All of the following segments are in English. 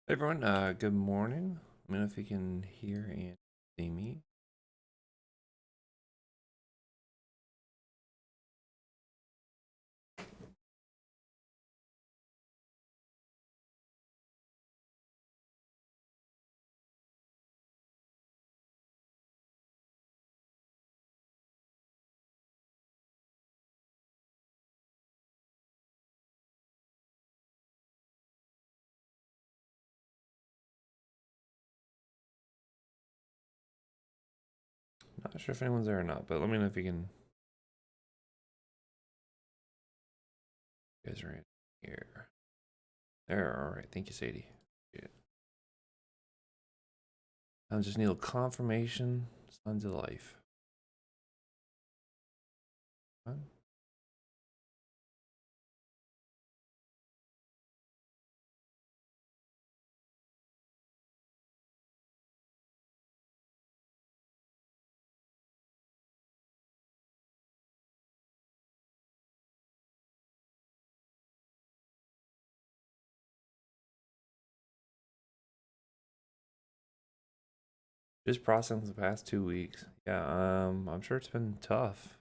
Hey everyone, good morning. Let me know if you can hear and see me. Not sure if anyone's there or not, but let me know if you can. You guys are in here. There, all right. Thank you, Sadie. Yeah. I just need a little confirmation. Signs of life. Huh? Just processing the past 2 weeks. Yeah, I'm sure it's been tough.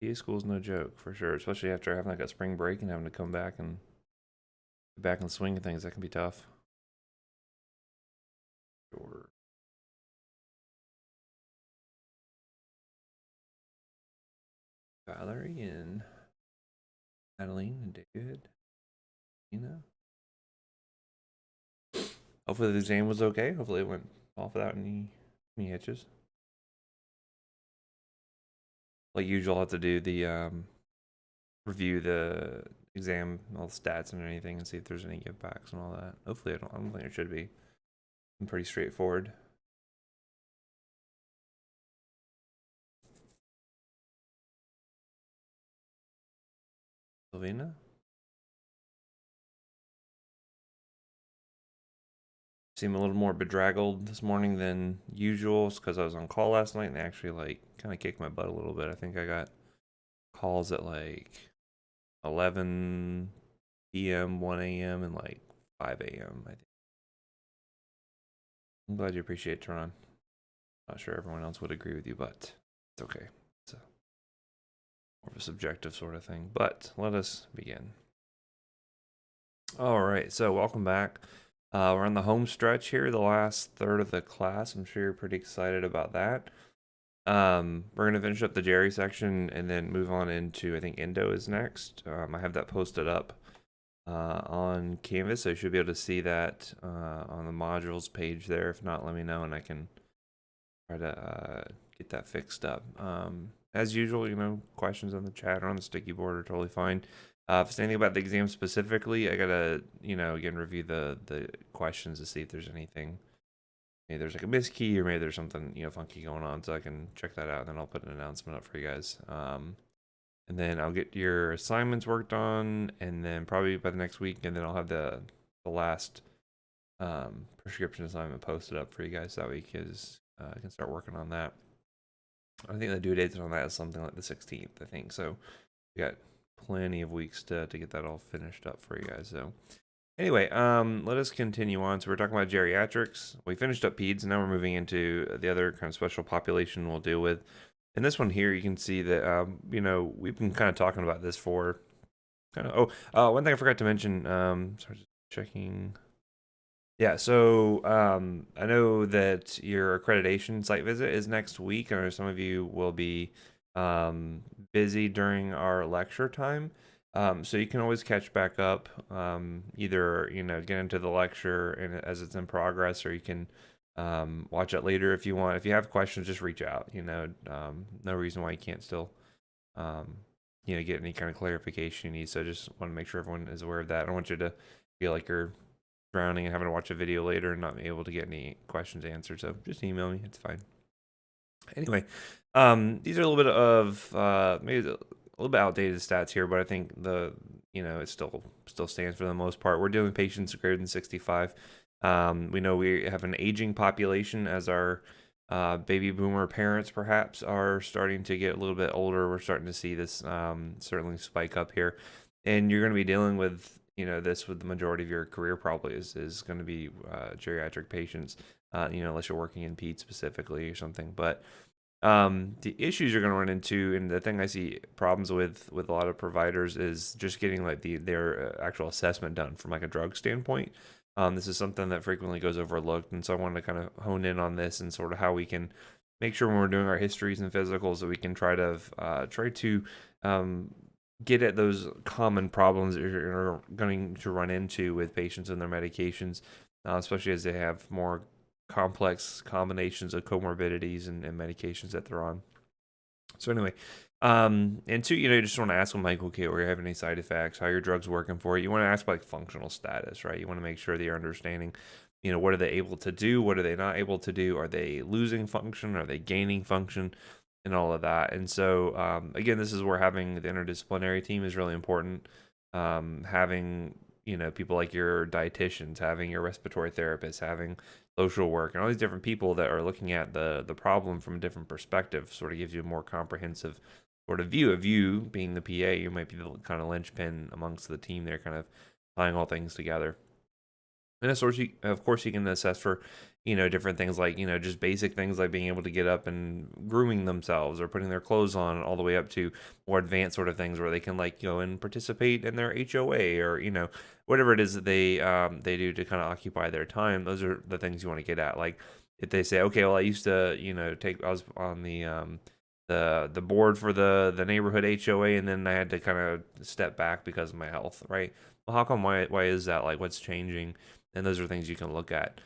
PA school's no joke for sure, especially after having like a spring break and having to come back and get back in the swing of things. That can be tough. Sure. Valerie and Adeline and David. Hopefully the exam was okay. Hopefully it went off without any hitches. Like usual, I'll have to do the review the exam, all the stats and anything, and see if there's any givebacks and all that. Hopefully, I don't think it should be. I'm pretty straightforward. Sylvina? Seem a little more bedraggled this morning than usual because I was on call last night and they actually like kind of kicked my butt a little bit. I think I got calls at like 11 p.m., 1 a.m., and like 5 a.m. I think. I'm glad you appreciate Tron. Not sure everyone else would agree with you, but it's okay. It's more of a subjective sort of thing. But let us begin. All right, so welcome back. We're on the home stretch here, the last third of the class. I'm sure you're pretty excited about that. We're gonna finish up the Jerry section and then move on into, I think Endo is next. I have that posted up on Canvas, so you should be able to see that on the modules page there. If not, let me know and I can try to get that fixed up. As usual, questions on the chat or on the sticky board are totally fine. If it's anything about the exam specifically, I gotta, again, review the questions to see if there's anything. Maybe there's like a miskey or maybe there's something, funky going on, so I can check that out and then I'll put an announcement up for you guys. And then I'll get your assignments worked on, and then probably by the next week, and then I'll have the last prescription assignment posted up for you guys that week, because I can start working on that. I think the due date on that is something like the 16th, I think. So we got plenty of weeks to get that all finished up for you guys. So anyway, let us continue on. So we're talking about geriatrics. We finished up peds, and now we're moving into the other kind of special population we'll deal with. And this one here, you can see that, we've been kind of talking about this for kind of, one thing I forgot to mention, sorry, just checking. Yeah, so I know that your accreditation site visit is next week. I know some of you will be busy during our lecture time. So you can always catch back up, either, get into the lecture and as it's in progress, or you can watch it later if you want. If you have questions, just reach out. No reason why you can't still, get any kind of clarification you need. So just want to make sure everyone is aware of that. I don't want you to feel like you're drowning and having to watch a video later and not be able to get any questions answered. So just email me. It's fine. Anyway, these are a little bit of maybe a little bit outdated stats here, but I think it still stands for the most part. We're dealing with patients greater than 65. We know we have an aging population as our baby boomer parents perhaps are starting to get a little bit older. We're starting to see this certainly spike up here, and you're going to be dealing with this with the majority of your career probably is going to be geriatric patients, unless you're working in peds specifically or something. But the issues you're going to run into, and the thing I see problems with a lot of providers, is just getting like their actual assessment done from like a drug standpoint. This is something that frequently goes overlooked, and so I wanted to kind of hone in on this and sort of how we can make sure when we're doing our histories and physicals that we can try to get at those common problems that you're going to run into with patients and their medications, especially as they have more complex combinations of comorbidities and medications that they're on. So anyway, and two, you just want to ask them like, okay, are you having any side effects? How are your drugs working for you? You want to ask like functional status, right? You want to make sure that you're understanding, what are they able to do? What are they not able to do? Are they losing function? Are they gaining function? And all of that. And so, again, this is where having the interdisciplinary team is really important. Having, people like your dietitians, having your respiratory therapists, having social work, and all these different people that are looking at the problem from a different perspective sort of gives you a more comprehensive sort of view of you being the PA. You might be the kind of linchpin amongst the team there, kind of tying all things together. And of course, you can assess for, different things like, just basic things like being able to get up and grooming themselves or putting their clothes on, all the way up to more advanced sort of things where they can like go and participate in their HOA or, whatever it is that they do to kind of occupy their time. Those are the things you want to get at. Like if they say, okay, well, I used to, I was on the board for the neighborhood HOA, and then I had to kind of step back because of my health, right? Well, how come? Why is that? Like, what's changing? And those are things you can look at.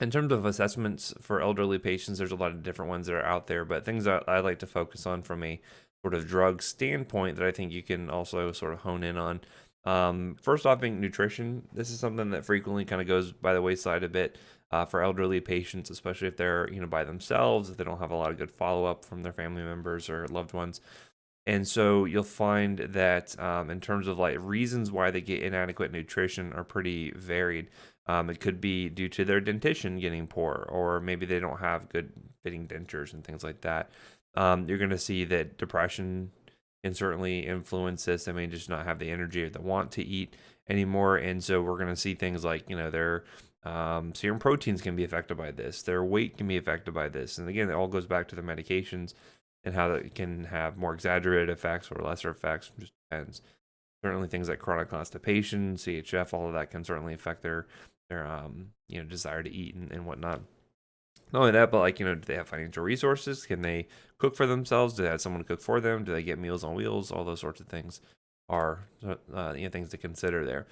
In terms of assessments for elderly patients, there's a lot of different ones that are out there, but things that I like to focus on from a sort of drug standpoint that I think you can also sort of hone in on. First off, being nutrition. This is something that frequently kind of goes by the wayside a bit for elderly patients, especially if they're, by themselves, if they don't have a lot of good follow-up from their family members or loved ones. And so you'll find that in terms of like reasons why they get inadequate nutrition are pretty varied. It could be due to their dentition getting poor, or maybe they don't have good fitting dentures and things like that. You're going to see that depression can certainly influence this. They may just not have the energy or the want to eat anymore. And so we're going to see things like, their serum proteins can be affected by this. Their weight can be affected by this. And again, it all goes back to the medications and how that can have more exaggerated effects or lesser effects. It just depends. Certainly things like chronic constipation, CHF, all of that can certainly affect their desire to eat and whatnot. Not only that, but like, do they have financial resources? Can they cook for themselves? Do they have someone to cook for them? Do they get Meals on Wheels? All those sorts of things are things to consider there.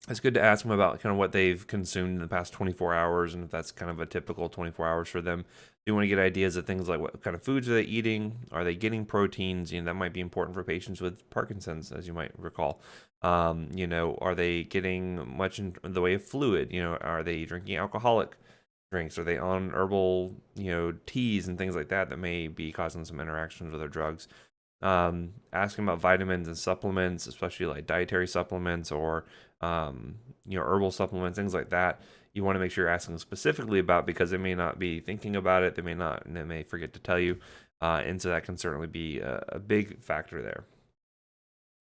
It's good to ask them about kind of what they've consumed in the past 24 hours and if that's kind of a typical 24 hours for them. You want to get ideas of things like what kind of foods are they eating? Are they getting proteins? That might be important for patients with Parkinson's, as you might recall. Are they getting much in the way of fluid? Are they drinking alcoholic drinks? Are they on herbal, teas and things like that that may be causing some interactions with their drugs? Asking about vitamins and supplements, especially like dietary supplements or herbal supplements, things like that. You want to make sure you're asking specifically about, because they may not be thinking about it. They may forget to tell you. And so that can certainly be a big factor there.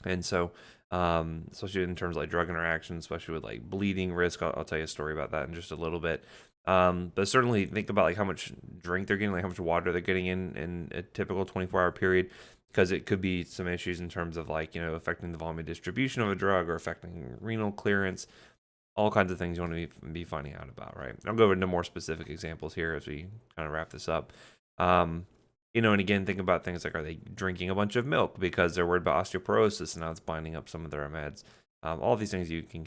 And so, especially in terms of like drug interactions, especially with like bleeding risk, I'll tell you a story about that in just a little bit. But certainly think about like how much drink they're getting, like how much water they're getting in a typical 24-hour period, because it could be some issues in terms of like, affecting the volume of distribution of a drug or affecting renal clearance, all kinds of things you want to be finding out about, right? I'll go into more specific examples here as we kind of wrap this up. And again, think about things like, are they drinking a bunch of milk because they're worried about osteoporosis and now it's binding up some of their meds? All these things you can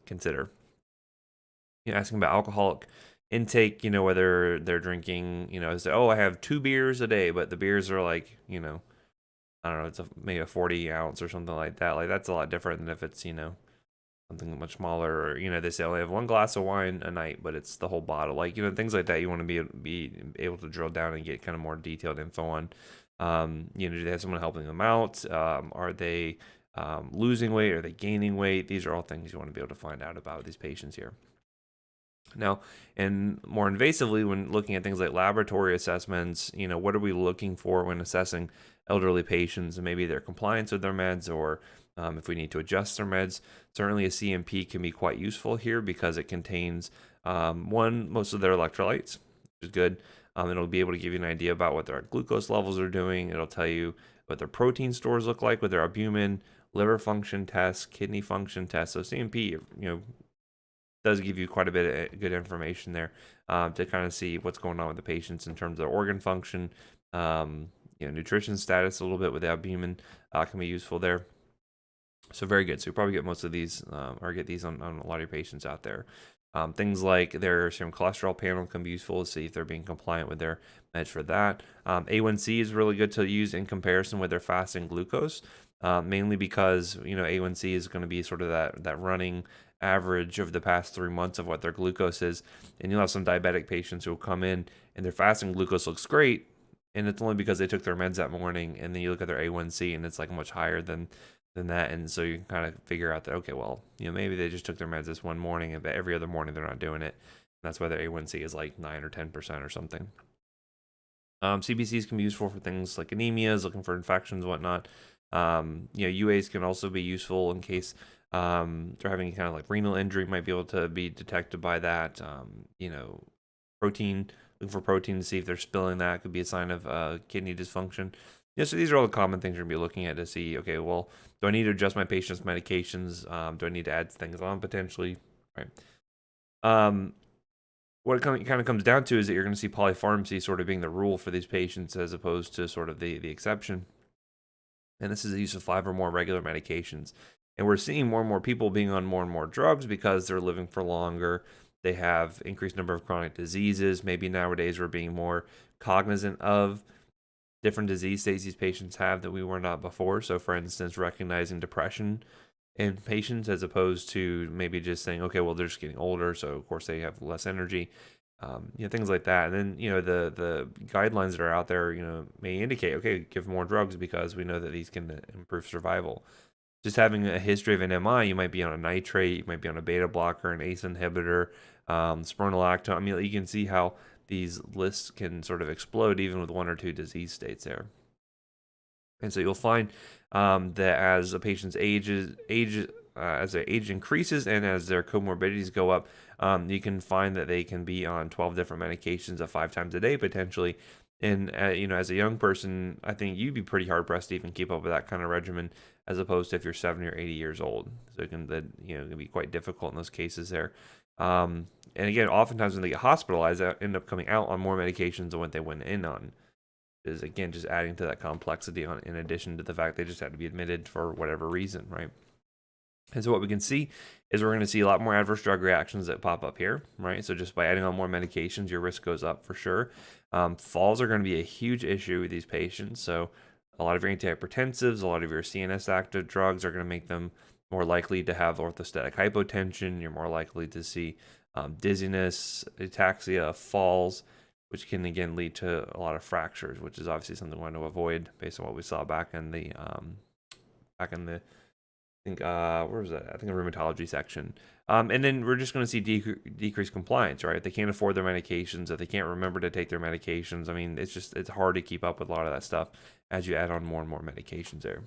consider. Asking about alcoholic intake, whether they're drinking, say, oh, I have 2 beers a day, but the beers are like, I don't know, it's maybe a 40 ounce or something like that. Like that's a lot different than if it's, something much smaller, or, they say I only have 1 glass of wine a night, but it's the whole bottle. Like, things like that you want to be able to drill down and get kind of more detailed info on. Do they have someone helping them out? Are they losing weight? Are they gaining weight? These are all things you want to be able to find out about these patients here. Now, and more invasively, when looking at things like laboratory assessments, what are we looking for when assessing elderly patients and maybe their compliance with their meds, or if we need to adjust their meds. Certainly a CMP can be quite useful here because it contains most of their electrolytes, which is good. It'll be able to give you an idea about what their glucose levels are doing. It'll tell you what their protein stores look like with their albumin, liver function tests, kidney function tests. So CMP, does give you quite a bit of good information there to kind of see what's going on with the patients in terms of organ function, nutrition status a little bit with albumin can be useful there. So very good. So you probably get most of these or get these on a lot of your patients out there. Things like their serum cholesterol panel can be useful to see if they're being compliant with their meds for that. A1C is really good to use in comparison with their fasting glucose, mainly because A1C is going to be sort of that running average of the past 3 months of what their glucose is. And you'll have some diabetic patients who will come in and their fasting glucose looks great, and it's only because they took their meds that morning. And then you look at their A1C and it's like much higher than that, and so you can kind of figure out that, okay, well, maybe they just took their meds this one morning, but every other morning they're not doing it. And that's why their A1C is like 9 or 10% or something. CBCs can be useful for things like anemias, looking for infections, whatnot. UAs can also be useful in case they're having kind of like renal injury, might be able to be detected by that. Protein, looking for protein to see if they're spilling that could be a sign of kidney dysfunction. So these are all the common things you're going to be looking at to see, okay, well, do I need to adjust my patient's medications? Do I need to add things on potentially? Right. What it kind of comes down to is that you're going to see polypharmacy sort of being the rule for these patients as opposed to sort of the exception. And this is the use of 5 or more regular medications. And we're seeing more and more people being on more and more drugs because they're living for longer. They have increased number of chronic diseases. Maybe nowadays we're being more cognizant of different disease states these patients have that we were not before. So, for instance, recognizing depression in patients as opposed to maybe just saying, okay, well, they're just getting older, so of course they have less energy, things like that. And then, the guidelines that are out there, may indicate, okay, give more drugs because we know that these can improve survival. Just having a history of an MI, you might be on a nitrate, you might be on a beta blocker, an ACE inhibitor, spironolactone. I mean, you can see how these lists can sort of explode even with 1 or 2 disease states there. And so you'll find that as a patient's as their age increases and as their comorbidities go up, you can find that they can be on 12 different medications 5 times a day potentially. And as a young person, I think you'd be pretty hard pressed to even keep up with that kind of regimen, as opposed to if you're 70 or 80 years old. So it can be quite difficult in those cases there. And again, oftentimes when they get hospitalized, they end up coming out on more medications than what they went in on. Is again just adding to that complexity in addition to the fact they just had to be admitted for whatever reason, right? And so what we can see is we're going to see a lot more adverse drug reactions that pop up here, right? So just by adding on more medications, your risk goes up for sure. Falls are going to be a huge issue with these patients. So a lot of your antihypertensives, a lot of your CNS active drugs are going to make them more likely to have orthostatic hypotension. You're more likely to see dizziness, ataxia, falls, which can again lead to a lot of fractures, which is obviously something we want to avoid based on what we saw back in the I think where was that? I think the rheumatology section. And then we're just going to see decreased compliance, right? If they can't afford their medications, if they can't remember to take their medications, I mean, it's hard to keep up with a lot of that stuff as you add on more and more medications there.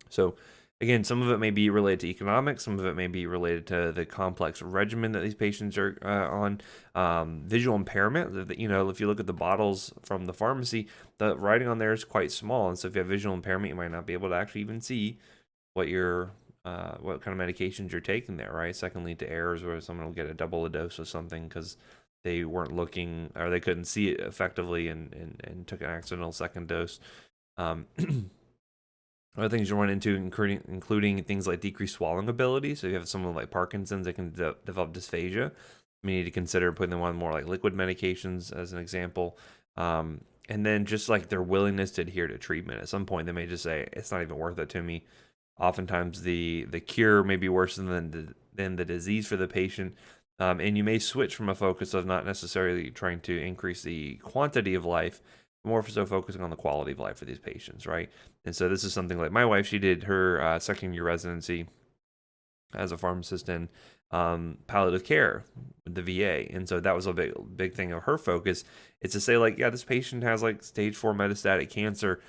So again, some of it may be related to economics, some of it may be related to the complex regimen that these patients are on. Visual impairment, if you look at the bottles from the pharmacy, the writing on there is quite small. And so if you have visual impairment, you might not be able to actually even see what kind of medications you're taking there, right? So that can lead to errors where someone will get a double a dose of something because they weren't looking or they couldn't see it effectively and took an accidental second dose. Other things you run into, including things like decreased swallowing ability. So if you have someone like Parkinson's, they can develop dysphagia. You need to consider putting them on more like liquid medications as an example. And then just like their willingness to adhere to treatment. At some point, they may just say, it's not even worth it to me. Oftentimes, the cure may be worse than the disease for the patient. And you may switch from a focus of not necessarily trying to increase the quantity of life, more so focusing on the quality of life for these patients, right? And so this is something like my wife, she did her second year residency as a pharmacist in palliative care with the VA. And so that was a big thing of her focus. It's to say like, yeah, this patient has like stage 4 metastatic cancer.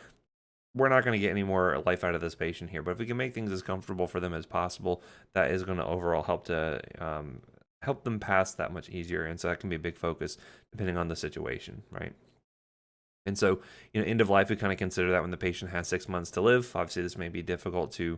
we're not going to get any more life out of this patient here. But if we can make things as comfortable for them as possible, that is going to overall help to help them pass that much easier. And so that can be a big focus depending on the situation, right? And so, end of life, we kind of consider that when the patient has 6 months to live. Obviously, this may be difficult to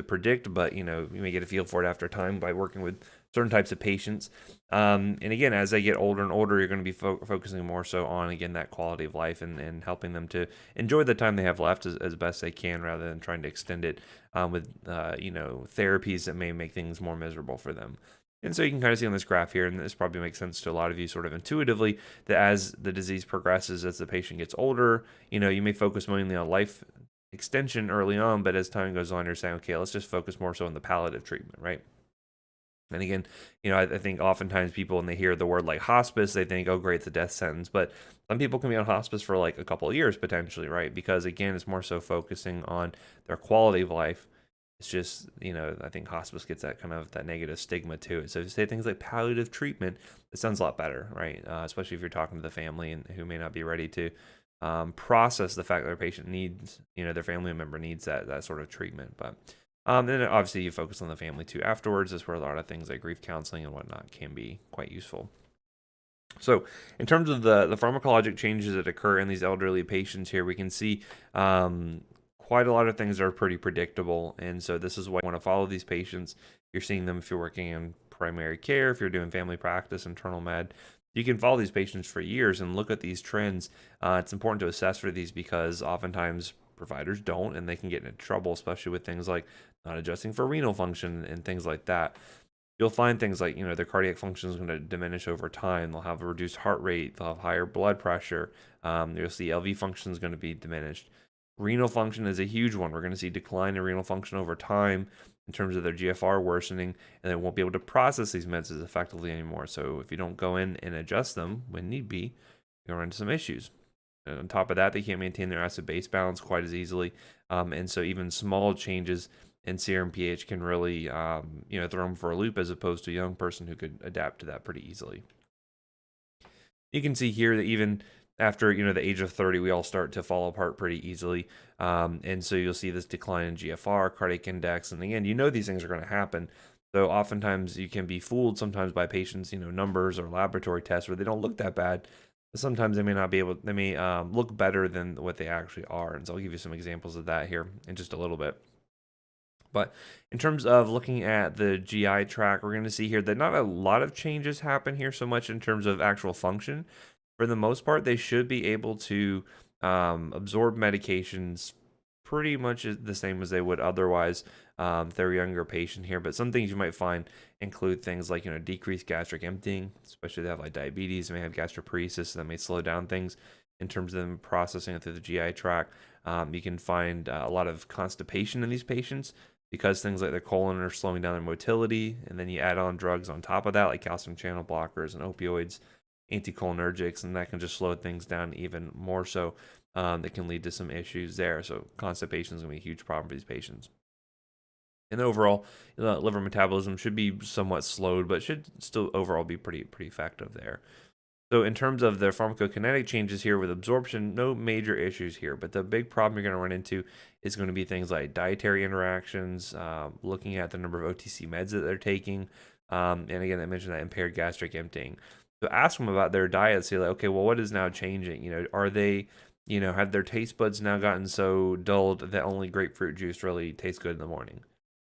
predict, but you may get a feel for it after time by working with certain types of patients. And again, as they get older and older, you're going to be focusing more so on again that quality of life and helping them to enjoy the time they have left as best they can, rather than trying to extend it with therapies that may make things more miserable for them. And so you can kind of see on this graph here, and this probably makes sense to a lot of you sort of intuitively, that as the disease progresses, as the patient gets older, you may focus mainly on life extension early on, but as time goes on, you're saying, okay, let's just focus more so on the palliative treatment, right? And again, I think oftentimes people, when they hear the word like hospice, they think, oh, great, it's a death sentence. But some people can be on hospice for like a couple of years potentially, right? Because again, it's more so focusing on their quality of life. It's just, I think hospice gets that kind of that negative stigma to it. So if you say things like palliative treatment, it sounds a lot better, right? Especially if you're talking to the family and who may not be ready to process the fact that their patient needs, their family member needs that sort of treatment. But then obviously you focus on the family too afterwards. That's where a lot of things like grief counseling and whatnot can be quite useful. So in terms of the pharmacologic changes that occur in these elderly patients here, we can see quite a lot of things are pretty predictable. And so this is why you want to follow these patients. You're seeing them if you're working in primary care, if you're doing family practice, internal med. You can follow these patients for years and look at these trends. It's important to assess for these because oftentimes providers don't, and they can get into trouble, especially with things like not adjusting for renal function and things like that. You'll find things like, their cardiac function is going to diminish over time. They'll have a reduced heart rate. They'll have higher blood pressure. You'll see LV function is going to be diminished. Renal function is a huge one. We're going to see decline in renal function over time in terms of their GFR worsening, and they won't be able to process these meds as effectively anymore. So if you don't go in and adjust them when need be, you're going to run into some issues. And on top of that, they can't maintain their acid-base balance quite as easily. And so even small changes in serum pH can really, throw them for a loop, as opposed to a young person who could adapt to that pretty easily. You can see here that even after, the age of 30, we all start to fall apart pretty easily. And so you'll see this decline in GFR, cardiac index, and again, these things are going to happen. So oftentimes you can be fooled sometimes by patients, numbers or laboratory tests where they don't look that bad. But sometimes they may not be able, they may look better than what they actually are. And so I'll give you some examples of that here in just a little bit. But in terms of looking at the GI tract, we're going to see here that not a lot of changes happen here so much in terms of actual function. For the most part, they should be able to absorb medications pretty much the same as they would otherwise if they're a younger patient here. But some things you might find include things like, decreased gastric emptying, especially if they have like diabetes, they may have gastroparesis, so that may slow down things in terms of them processing it through the GI tract. You can find a lot of constipation in these patients because things like their colon are slowing down their motility, and then you add on drugs on top of that, like calcium channel blockers and opioids, anticholinergics, and that can just slow things down even more so. That can lead to some issues there. So constipation is going to be a huge problem for these patients. And overall, liver metabolism should be somewhat slowed, but should still overall be pretty effective there. So in terms of the pharmacokinetic changes here with absorption, no major issues here. But the big problem you're going to run into is going to be things like dietary interactions, looking at the number of OTC meds that they're taking. And again, I mentioned that impaired gastric emptying. So ask them about their diet. Say like, okay, well, what is now changing? Are they, have their taste buds now gotten so dulled that only grapefruit juice really tastes good in the morning?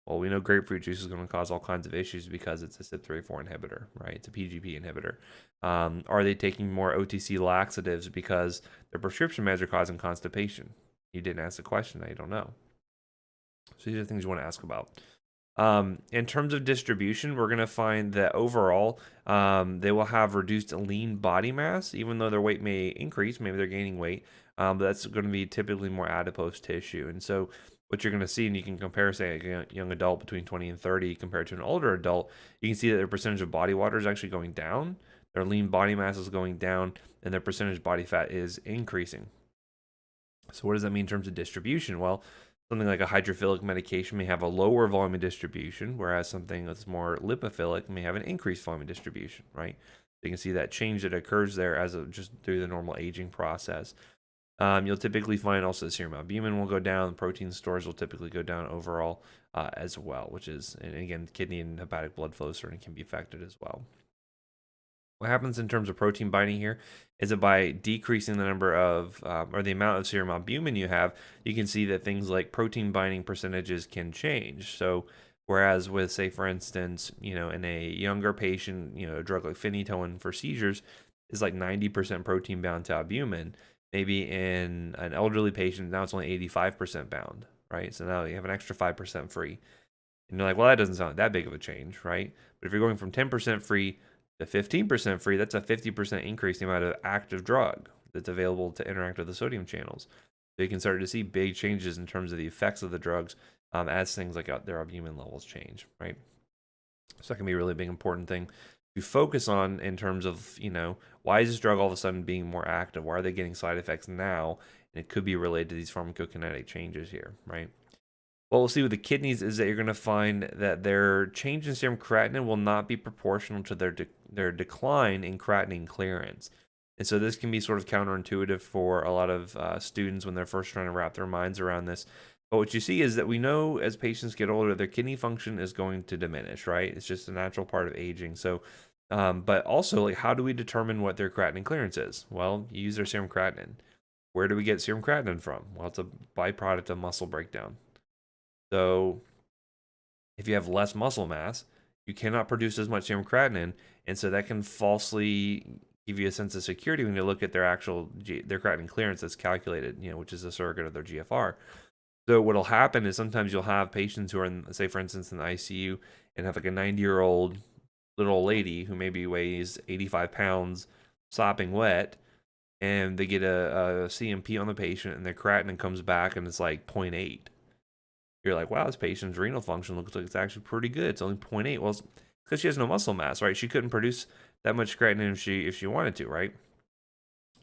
Well, we know grapefruit juice is going to cause all kinds of issues because it's a CYP3A4 inhibitor, right? It's a PGP inhibitor. Are they taking more OTC laxatives because their prescription meds are causing constipation? You didn't ask the question. Now you don't know. So these are things you want to ask about. In terms of distribution, we're going to find that overall, they will have reduced lean body mass, even though their weight may increase. Maybe they're gaining weight, but that's going to be typically more adipose tissue. And so what you're going to see, and you can compare, say, a young adult between 20 and 30 compared to an older adult, you can see that their percentage of body water is actually going down, their lean body mass is going down, and their percentage body fat is increasing. So what does that mean in terms of distribution? Well, something like a hydrophilic medication may have a lower volume of distribution, whereas something that's more lipophilic may have an increased volume of distribution, right? So you can see that change that occurs there as just through the normal aging process. You'll typically find also the serum albumin will go down. Protein stores will typically go down overall as well, which is, and again, kidney and hepatic blood flow certainly can be affected as well. What happens in terms of protein binding here is that by decreasing the number of or the amount of serum albumin you have, you can see that things like protein binding percentages can change. So whereas with, say, for instance, in a younger patient, a drug like phenytoin for seizures is like 90% protein bound to albumin, maybe in an elderly patient now it's only 85% bound, right? So now you have an extra 5% free. And you're like, well, that doesn't sound like that big of a change, right? But if you're going from 10% free to 15% free, that's a 50% increase in the amount of active drug that's available to interact with the sodium channels. So you can start to see big changes in terms of the effects of the drugs as things like their albumin levels change, right? So that can be a really big important thing to focus on in terms of, why is this drug all of a sudden being more active? Why are they getting side effects now? And it could be related to these pharmacokinetic changes here, right? What we'll see with the kidneys is that you're going to find that their change in serum creatinine will not be proportional to their decline in creatinine clearance. And so this can be sort of counterintuitive for a lot of students when they're first trying to wrap their minds around this. But what you see is that we know as patients get older, their kidney function is going to diminish, right? It's just a natural part of aging. So, but also, like, how do we determine what their creatinine clearance is? Well, you use their serum creatinine. Where do we get serum creatinine from? Well, it's a byproduct of muscle breakdown. So if you have less muscle mass, you cannot produce as much serum creatinine, and so that can falsely give you a sense of security when you look at their actual their creatinine clearance that's calculated, which is a surrogate of their GFR. So what'll happen is sometimes you'll have patients who are in, say, for instance, in the ICU and have like a 90-year-old little old lady who maybe weighs 85 pounds, sopping wet, and they get a CMP on the patient, and their creatinine comes back and it's like 0.8. You're like, wow, this patient's renal function looks like it's actually pretty good. It's only 0.8. Well, it's because she has no muscle mass, right? She couldn't produce that much creatinine if she wanted to, right?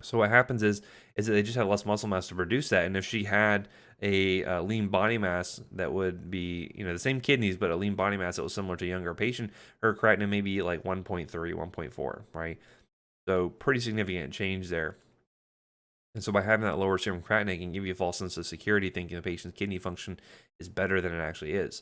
So what happens is that they just have less muscle mass to produce that. And if she had a lean body mass that would be, the same kidneys, but a lean body mass that was similar to a younger patient, her creatinine may be like 1.3, 1.4, right? So pretty significant change there. And so by having that lower serum creatinine, it can give you a false sense of security, thinking the patient's kidney function is better than it actually is.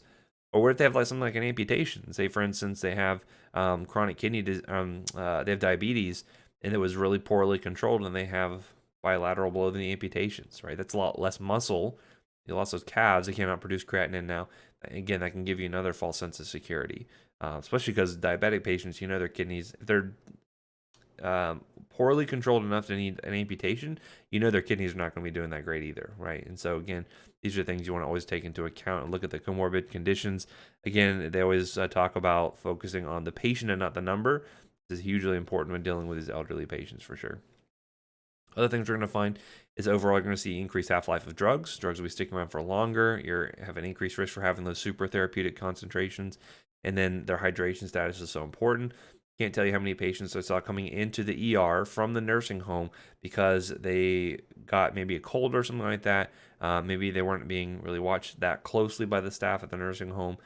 Or what if they have like something like an amputation? Say, for instance, they have chronic kidney, they have diabetes, and it was really poorly controlled, and they have bilateral below the amputations, right? That's a lot less muscle. You lost those calves; they cannot produce creatinine now. Again, that can give you another false sense of security, especially because diabetic patients, their kidneys, if they're poorly controlled enough to need an amputation, their kidneys are not going to be doing that great either, right? And so again, these are things you want to always take into account and look at the comorbid conditions. Again, they always talk about focusing on the patient and not the number. This is hugely important when dealing with these elderly patients for sure. Other things we're going to find is overall you're going to see increased half-life of drugs. Drugs will be sticking around for longer. You have an increased risk for having those super therapeutic concentrations. And then their hydration status is so important. Can't tell you how many patients I saw coming into the ER from the nursing home because they got maybe a cold or something like that. Maybe they weren't being really watched that closely by the staff at the nursing home.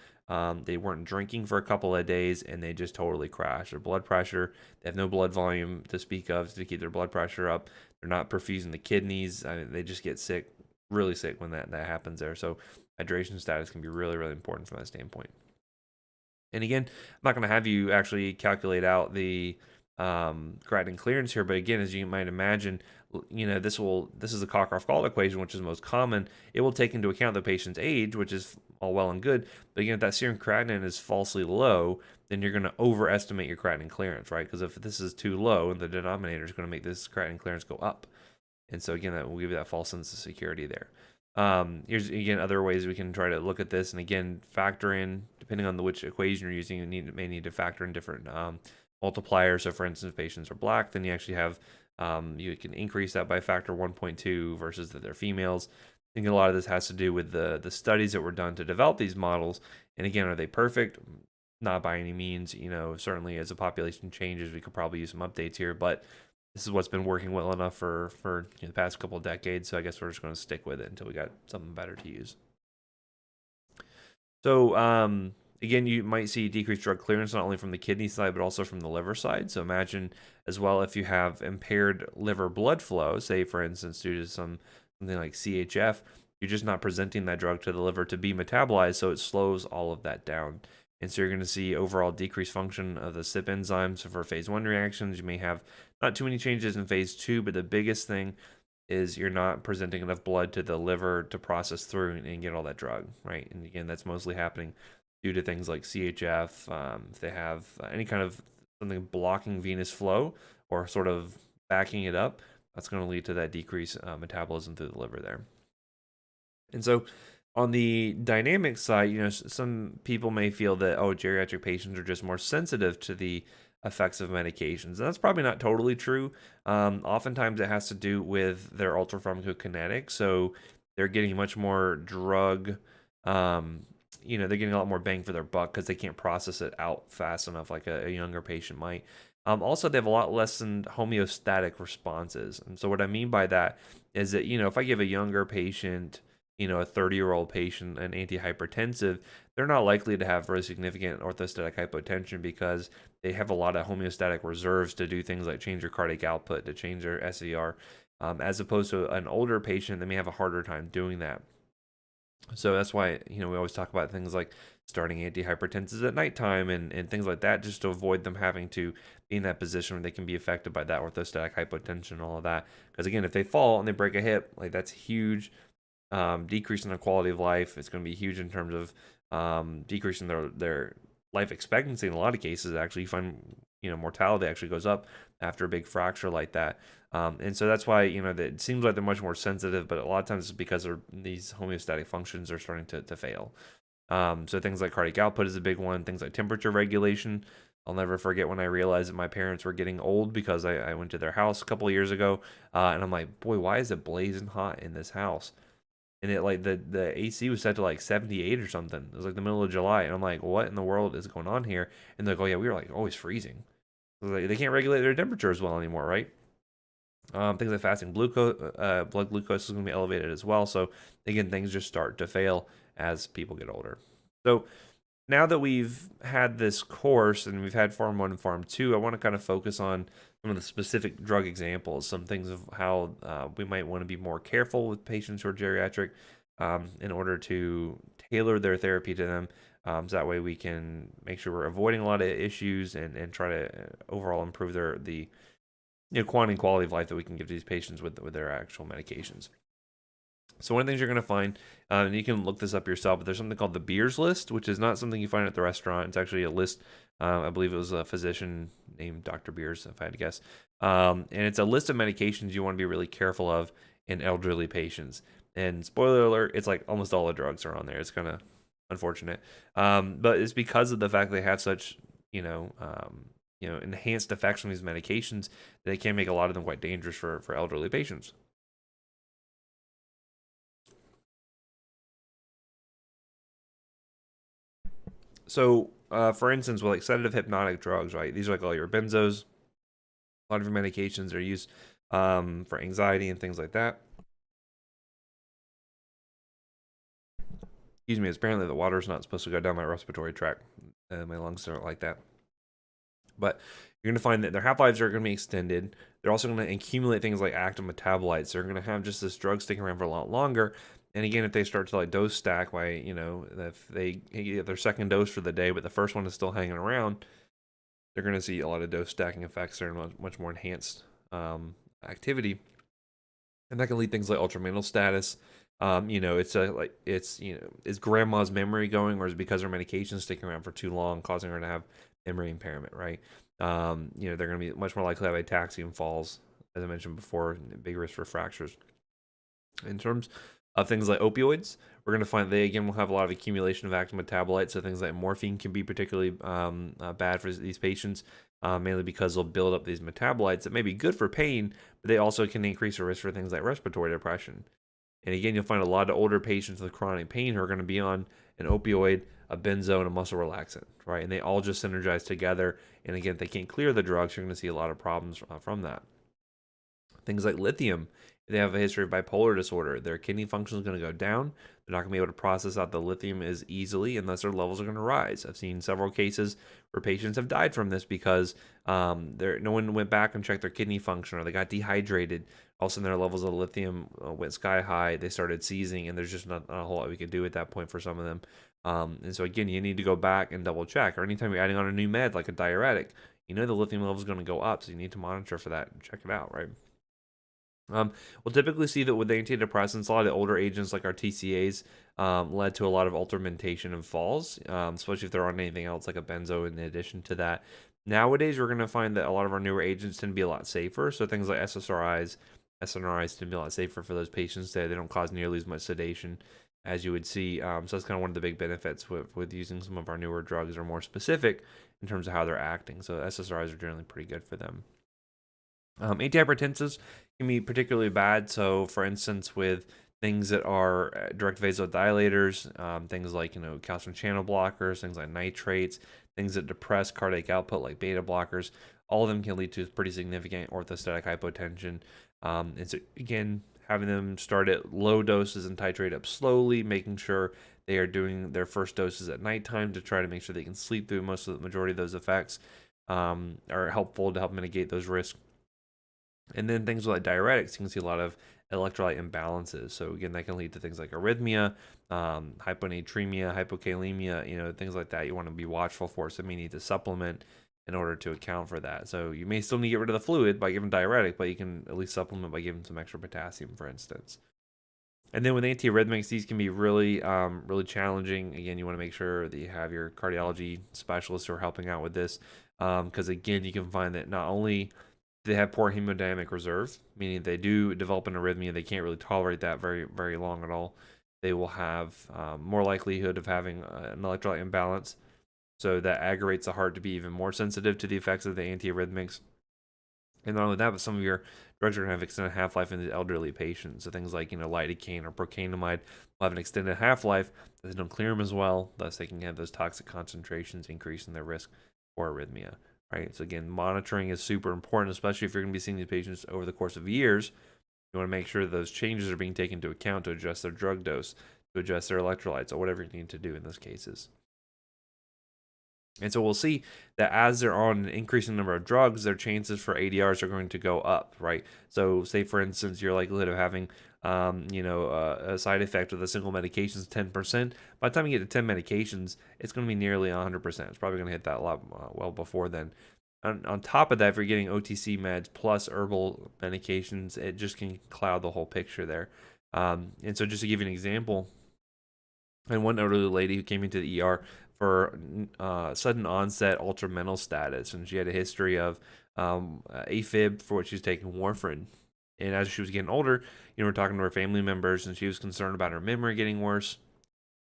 They weren't drinking for a couple of days and they just totally crashed. Their blood pressure, they have no blood volume to speak of to keep their blood pressure up. They're not perfusing the kidneys. They just get sick, really sick when that happens there. So hydration status can be really, really important from that standpoint. And again, I'm not going to have you actually calculate out the creatinine clearance here, but again, as you might imagine, this is the Cockcroft-Gault equation, which is most common. It will take into account the patient's age, which is all well and good, but again, if that serum creatinine is falsely low, then you're going to overestimate your creatinine clearance, right? Because if this is too low, the denominator is going to make this creatinine clearance go up, and so again, that will give you that false sense of security there. Here's again other ways we can try to look at this, and again, factor in, depending on which equation you're using, you may need to factor in different multipliers. So for instance, if patients are black, then you actually have you can increase that by factor 1.2 versus that they're females. I think a lot of this has to do with the studies that were done to develop these models. And again, are they perfect? Not by any means. Certainly as the population changes, we could probably use some updates here, but this is what's been working well enough for the past couple of decades. So I guess we're just going to stick with it until we got something better to use. So Again, you might see decreased drug clearance not only from the kidney side but also from the liver side. So imagine as well if you have impaired liver blood flow, say for instance due to something like CHF, you're just not presenting that drug to the liver to be metabolized, so it slows all of that down. And so you're going to see overall decreased function of the CYP enzymes for phase 1 reactions. You may have not too many changes in phase 2, but the biggest thing is you're not presenting enough blood to the liver to process through and get all that drug, right? And again, that's mostly happening due to things like CHF. If they have any kind of something blocking venous flow or sort of backing it up, that's going to lead to that decreased metabolism through the liver there. And so on the dynamic side, some people may feel that, oh, geriatric patients are just more sensitive to the effects of medications. And that's probably not totally true. Oftentimes it has to do with their ultra pharmacokinetics. So they're getting much more drug, they're getting a lot more bang for their buck because they can't process it out fast enough like a younger patient might. Also, they have a lot lessened homeostatic responses. And so what I mean by that is that, if I give a younger patient, a 30-year-old patient, an antihypertensive, they're not likely to have really significant orthostatic hypotension because they have a lot of homeostatic reserves to do things like change their cardiac output, to change their SER, as opposed to an older patient that may have a harder time doing that. So that's why, we always talk about things like starting antihypertensives at nighttime and things like that, just to avoid them having to be in that position where they can be affected by that orthostatic hypotension and all of that. Because again, if they fall and they break a hip, like that's huge decrease in their quality of life. It's going to be huge in terms of decreasing their life expectancy in a lot of cases. Actually, you find mortality actually goes up after a big fracture like that. And so that's why that it seems like they're much more sensitive, but a lot of times it's because these homeostatic functions are starting to fail. So things like cardiac output is a big one. Things like temperature regulation. I'll never forget when I realized that my parents were getting old because I went to their house a couple of years ago, and I'm like, boy, why is it blazing hot in this house? And it like the AC was set to like 78 or something. It was like the middle of July, and I'm like, what in the world is going on here? And they're like, oh yeah, we were like always freezing. So they can't regulate their temperature as well anymore, right? Things like fasting glucose, blood glucose is going to be elevated as well. So again, things just start to fail as people get older. So now that we've had this course and we've had Pharm 1 and Pharm 2, I want to kind of focus on some of the specific drug examples, some things of how we might want to be more careful with patients who are geriatric in order to tailor their therapy to them. So that way we can make sure we're avoiding a lot of issues and try to overall improve the quantity and quality of life that we can give these patients with their actual medications. So one of the things you're going to find, and you can look this up yourself, but there's something called the Beers list, which is not something you find at the restaurant. It's actually a list. I believe it was a physician named Dr. Beers, if I had to guess. And it's a list of medications you want to be really careful of in elderly patients. And spoiler alert, it's like almost all the drugs are on there. It's kind of unfortunate. But it's because of the fact they have such, enhanced effects from these medications that they can make a lot of them quite dangerous for elderly patients. So, for instance, with like sedative hypnotic drugs, right? These are like all your benzos. A lot of your medications are used for anxiety and things like that. Excuse me. Apparently, the water's not supposed to go down my respiratory tract. My lungs don't like that. But you're going to find that their half-lives are going to be extended. They're also going to accumulate things like active metabolites. They're going to have just this drug sticking around for a lot longer. And again, if they start to like dose stack by, if they get their second dose for the day, but the first one is still hanging around, they're going to see a lot of dose stacking effects. They're much more enhanced activity. And that can lead things like ultramental status. Is grandma's memory going, or is it because her medication is sticking around for too long, causing her to have memory impairment, right? They're going to be much more likely to have ataxia and falls, as I mentioned before, big risk for fractures. In terms of things like opioids, we're going to find they again will have a lot of accumulation of active metabolites. So things like morphine can be particularly bad for these patients, mainly because they'll build up these metabolites that may be good for pain, but they also can increase the risk for things like respiratory depression. And again, you'll find a lot of older patients with chronic pain who are going to be on an opioid, a benzo, and a muscle relaxant, right? And they all just synergize together. And again, if they can't clear the drugs, you're going to see a lot of problems from that. Things like lithium if they have a history of bipolar disorder, their kidney function is going to go down. They're not going to be able to process out the lithium as easily, and thus their levels are going to rise. I've seen several cases where patients have died from this because no one went back and checked their kidney function, or they got dehydrated. All of a sudden, their levels of lithium went sky high. They started seizing, and there's just not a whole lot we could do at that point for some of them. And so again, you need to go back and double check. Or anytime you're adding on a new med like a diuretic, you know the lithium level is going to go up, so you need to monitor for that and check it out, right? We'll typically see that with antidepressants, a lot of the older agents like our TCAs led to a lot of altermentation and falls, especially if they're on anything else like a benzo in addition to that. Nowadays, we're going to find that a lot of our newer agents tend to be a lot safer. So things like SSRIs, SNRIs tend to be a lot safer for those patients. They don't cause nearly as much sedation as you would see. So that's kind of one of the big benefits with using some of our newer drugs, are more specific in terms of how they're acting. So SSRIs are generally pretty good for them. Antihypertensives can be particularly bad. So, for instance, with things that are direct vasodilators, things like calcium channel blockers, things like nitrates, things that depress cardiac output like beta blockers, all of them can lead to pretty significant orthostatic hypotension. And so, again, having them start at low doses and titrate up slowly, making sure they are doing their first doses at nighttime to try to make sure they can sleep through most of the majority of those effects, are helpful to help mitigate those risks. And then things like diuretics, you can see a lot of electrolyte imbalances. So again, that can lead to things like arrhythmia, hyponatremia, hypokalemia, things like that you want to be watchful for. So you may need to supplement in order to account for that. So you may still need to get rid of the fluid by giving diuretic, but you can at least supplement by giving some extra potassium, for instance. And then with antiarrhythmics, these can be really, really challenging. Again, you want to make sure that you have your cardiology specialists who are helping out with this, because again, you can find that not only they have poor hemodynamic reserve, meaning they do develop an arrhythmia. They can't really tolerate that very, very long at all. They will have more likelihood of having an electrolyte imbalance. So that aggravates the heart to be even more sensitive to the effects of the antiarrhythmics. And not only that, but some of your drugs are going to have extended half-life in the elderly patients. So things like, lidocaine or procainamide will have an extended half-life. They don't clear them as well. Thus, they can have those toxic concentrations increasing their risk for arrhythmia. Right. So again, monitoring is super important, especially if you're going to be seeing these patients over the course of years. You want to make sure that those changes are being taken into account to adjust their drug dose, to adjust their electrolytes, or whatever you need to do in those cases. And so we'll see that as they're on an increasing number of drugs, their chances for ADRs are going to go up, right? So say, for instance, your likelihood of having, a side effect with a single medication is 10%. By the time you get to 10 medications, it's going to be nearly 100%. It's probably going to hit that a lot well before then. On top of that, if you're getting OTC meds plus herbal medications, it just can cloud the whole picture there. And so just to give you an example, and one elderly lady who came into the ER for sudden onset ultramental status, and she had a history of AFib for which she was taking warfarin. And as she was getting older, we're talking to her family members, and she was concerned about her memory getting worse.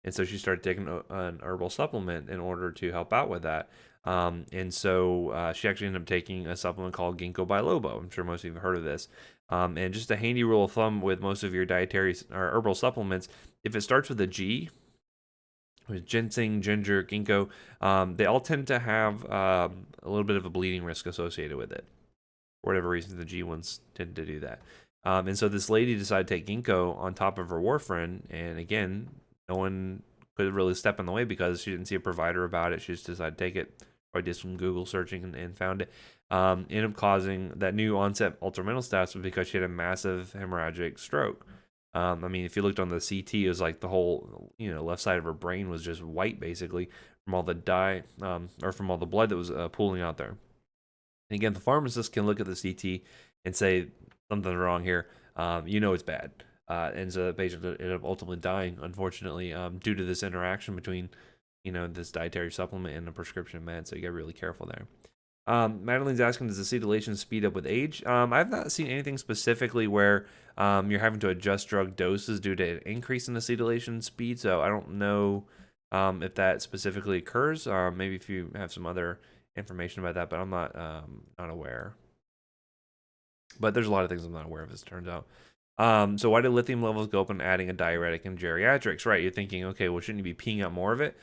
And so she started taking an herbal supplement in order to help out with that. And so she actually ended up taking a supplement called ginkgo biloba. I'm sure most of you have heard of this. And just a handy rule of thumb with most of your dietary or herbal supplements, if it starts with a G, with ginseng, ginger, ginkgo, they all tend to have a little bit of a bleeding risk associated with it. For whatever reason, the G ones tend to do that. And so this lady decided to take ginkgo on top of her warfarin, and again, no one could really step in the way because she didn't see a provider about it. She just decided to take it. I did some Google searching and found it. Ended up causing that new onset ultramental status was because she had a massive hemorrhagic stroke. If you looked on the CT, it was like the whole, left side of her brain was just white, basically, from all the or from all the blood that was pooling out there. And again, the pharmacist can look at the CT and say something's wrong here. It's bad. And so the patient ended up ultimately dying, unfortunately, due to this interaction between, this dietary supplement and a prescription med. So you got to be really careful there. Madeline's asking, does acetylation speed up with age? I've not seen anything specifically where you're having to adjust drug doses due to an increase in acetylation speed. So I don't know if that specifically occurs. Maybe if you have some other information about that, but I'm not aware. But there's a lot of things I'm not aware of, as it turns out. So why did lithium levels go up when adding a diuretic in geriatrics? Right, you're thinking, okay, well, shouldn't you be peeing out more of it?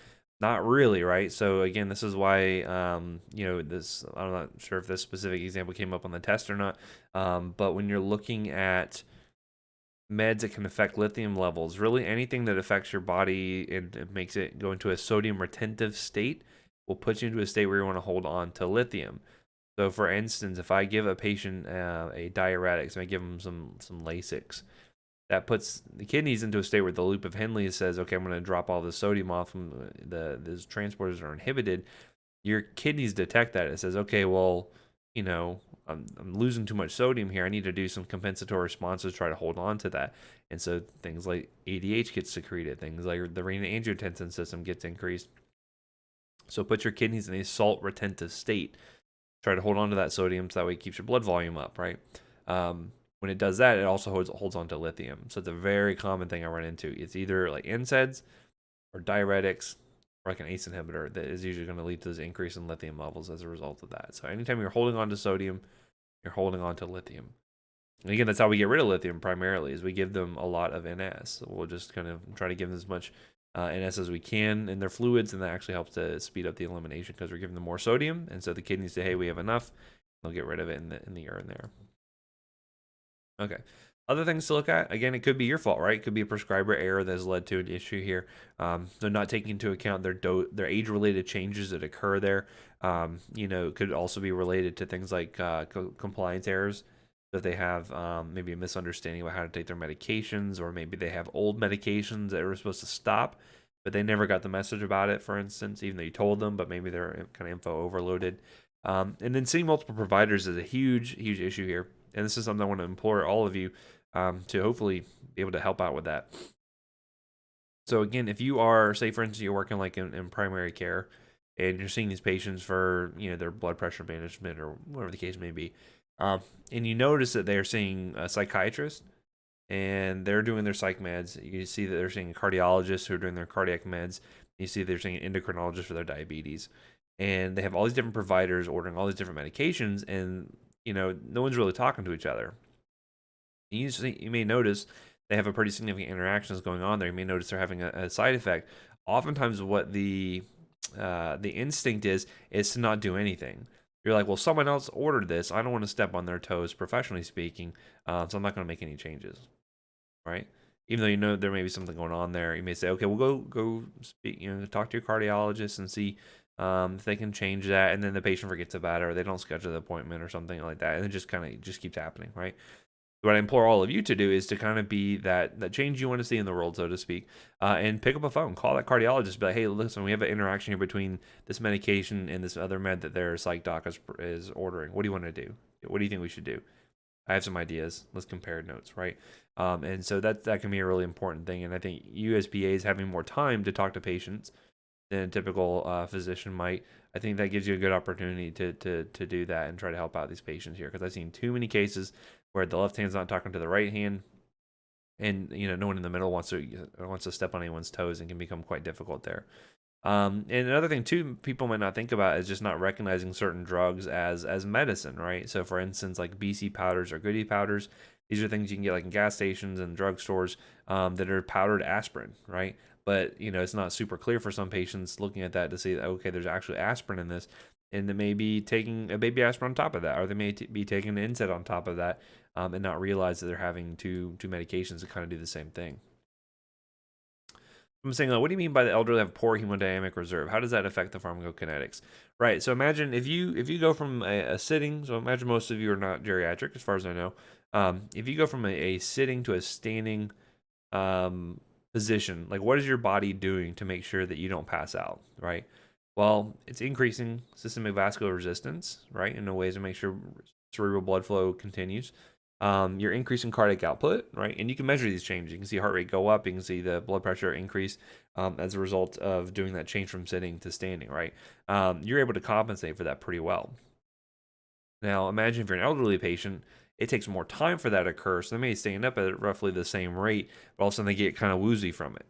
Not really, right? So again, this is why, I'm not sure if this specific example came up on the test or not. But when you're looking at meds that can affect lithium levels. Really, anything that affects your body and makes it go into a sodium retentive state will put you into a state where you want to hold on to lithium. So, for instance, if I give a patient a diuretic, so I give them some Lasix, that puts the kidneys into a state where the loop of Henle says, okay, I'm going to drop all the sodium off them. Those transporters are inhibited. Your kidneys detect that. It says, okay, well, you know, I'm losing too much sodium here. I need to do some compensatory responses to try to hold on to that. And so things like ADH gets secreted, things like the renin-angiotensin system gets increased. So put your kidneys in a salt retentive state. Try to hold on to that sodium so that way it keeps your blood volume up, right? When it does that, it also holds on to lithium. So it's a very common thing I run into. It's either like NSAIDs or diuretics or like an ACE inhibitor that is usually going to lead to this increase in lithium levels as a result of that. So anytime you're holding on to sodium, you're holding on to lithium. And again, that's how we get rid of lithium primarily, is we give them a lot of NS. We'll just kind of try to give them as much NS as we can in their fluids, and that actually helps to speed up the elimination because we're giving them more sodium. And so the kidneys say, hey, we have enough. They'll get rid of it in the urine there. Okay. Other things to look at, again, it could be your fault, right? It could be a prescriber error that has led to an issue here. So not taking into account their age-related changes that occur there. It could also be related to things like compliance errors. That they have maybe a misunderstanding about how to take their medications, or maybe they have old medications that were supposed to stop, but they never got the message about it, for instance, even though you told them, but maybe they're kind of info overloaded. And then seeing multiple providers is a huge, huge issue here. And this is something I want to implore all of you to hopefully be able to help out with that. So again, if you are, say for instance, you're working like in primary care and you're seeing these patients for, their blood pressure management or whatever the case may be, and you notice that they're seeing a psychiatrist and they're doing their psych meds. You see that they're seeing a cardiologist who are doing their cardiac meds. You see they're seeing an endocrinologist for their diabetes. And they have all these different providers ordering all these different medications, and no one's really talking to each other. You may notice they have a pretty significant interactions going on there. You may notice they're having a side effect. Oftentimes, what the instinct is to not do anything. You're like, well, someone else ordered this. I don't want to step on their toes, professionally speaking, so I'm not going to make any changes, right? Even though there may be something going on there, you may say, okay, we'll go speak, talk to your cardiologist and see if they can change that, and then the patient forgets about it, or they don't schedule the appointment or something like that, and it just keeps happening, right? What I implore all of you to do is to kind of be that change you want to see in the world, so to speak, and pick up a phone, call that cardiologist, be like, hey, listen, we have an interaction here between this medication and this other med that their psych doc is ordering. What do you want to do? What do you think we should do? I have some ideas. Let's compare notes, right? And so that can be a really important thing. And I think USPA is having more time to talk to patients than a typical physician might. I think that gives you a good opportunity to do that and try to help out these patients here, because I've seen too many cases where the left hand's not talking to the right hand, and no one in the middle wants to step on anyone's toes, and can become quite difficult there. And another thing too, people might not think about is just not recognizing certain drugs as medicine, right? So for instance, like BC powders or Goody powders, these are things you can get like in gas stations and drugstores that are powdered aspirin, right? But it's not super clear for some patients looking at that to see that, okay, there's actually aspirin in this, and they may be taking a baby aspirin on top of that, or they may be taking an NSAID on top of that, and not realize that they're having two medications that kind of do the same thing. I'm saying, what do you mean by the elderly have poor hemodynamic reserve? How does that affect the pharmacokinetics? Right. So imagine if you go from a sitting. So imagine most of you are not geriatric, as far as I know. If you go from a sitting to a standing position, like what is your body doing to make sure that you don't pass out? Right. Well, it's increasing systemic vascular resistance, right, in a ways to make sure cerebral blood flow continues. You're increasing cardiac output, right? And you can measure these changes. You can see heart rate go up. You can see the blood pressure increase as a result of doing that change from sitting to standing, right? You're able to compensate for that pretty well. Now, imagine if you're an elderly patient, it takes more time for that to occur. So they may stand up at roughly the same rate, but all of a sudden they get kind of woozy from it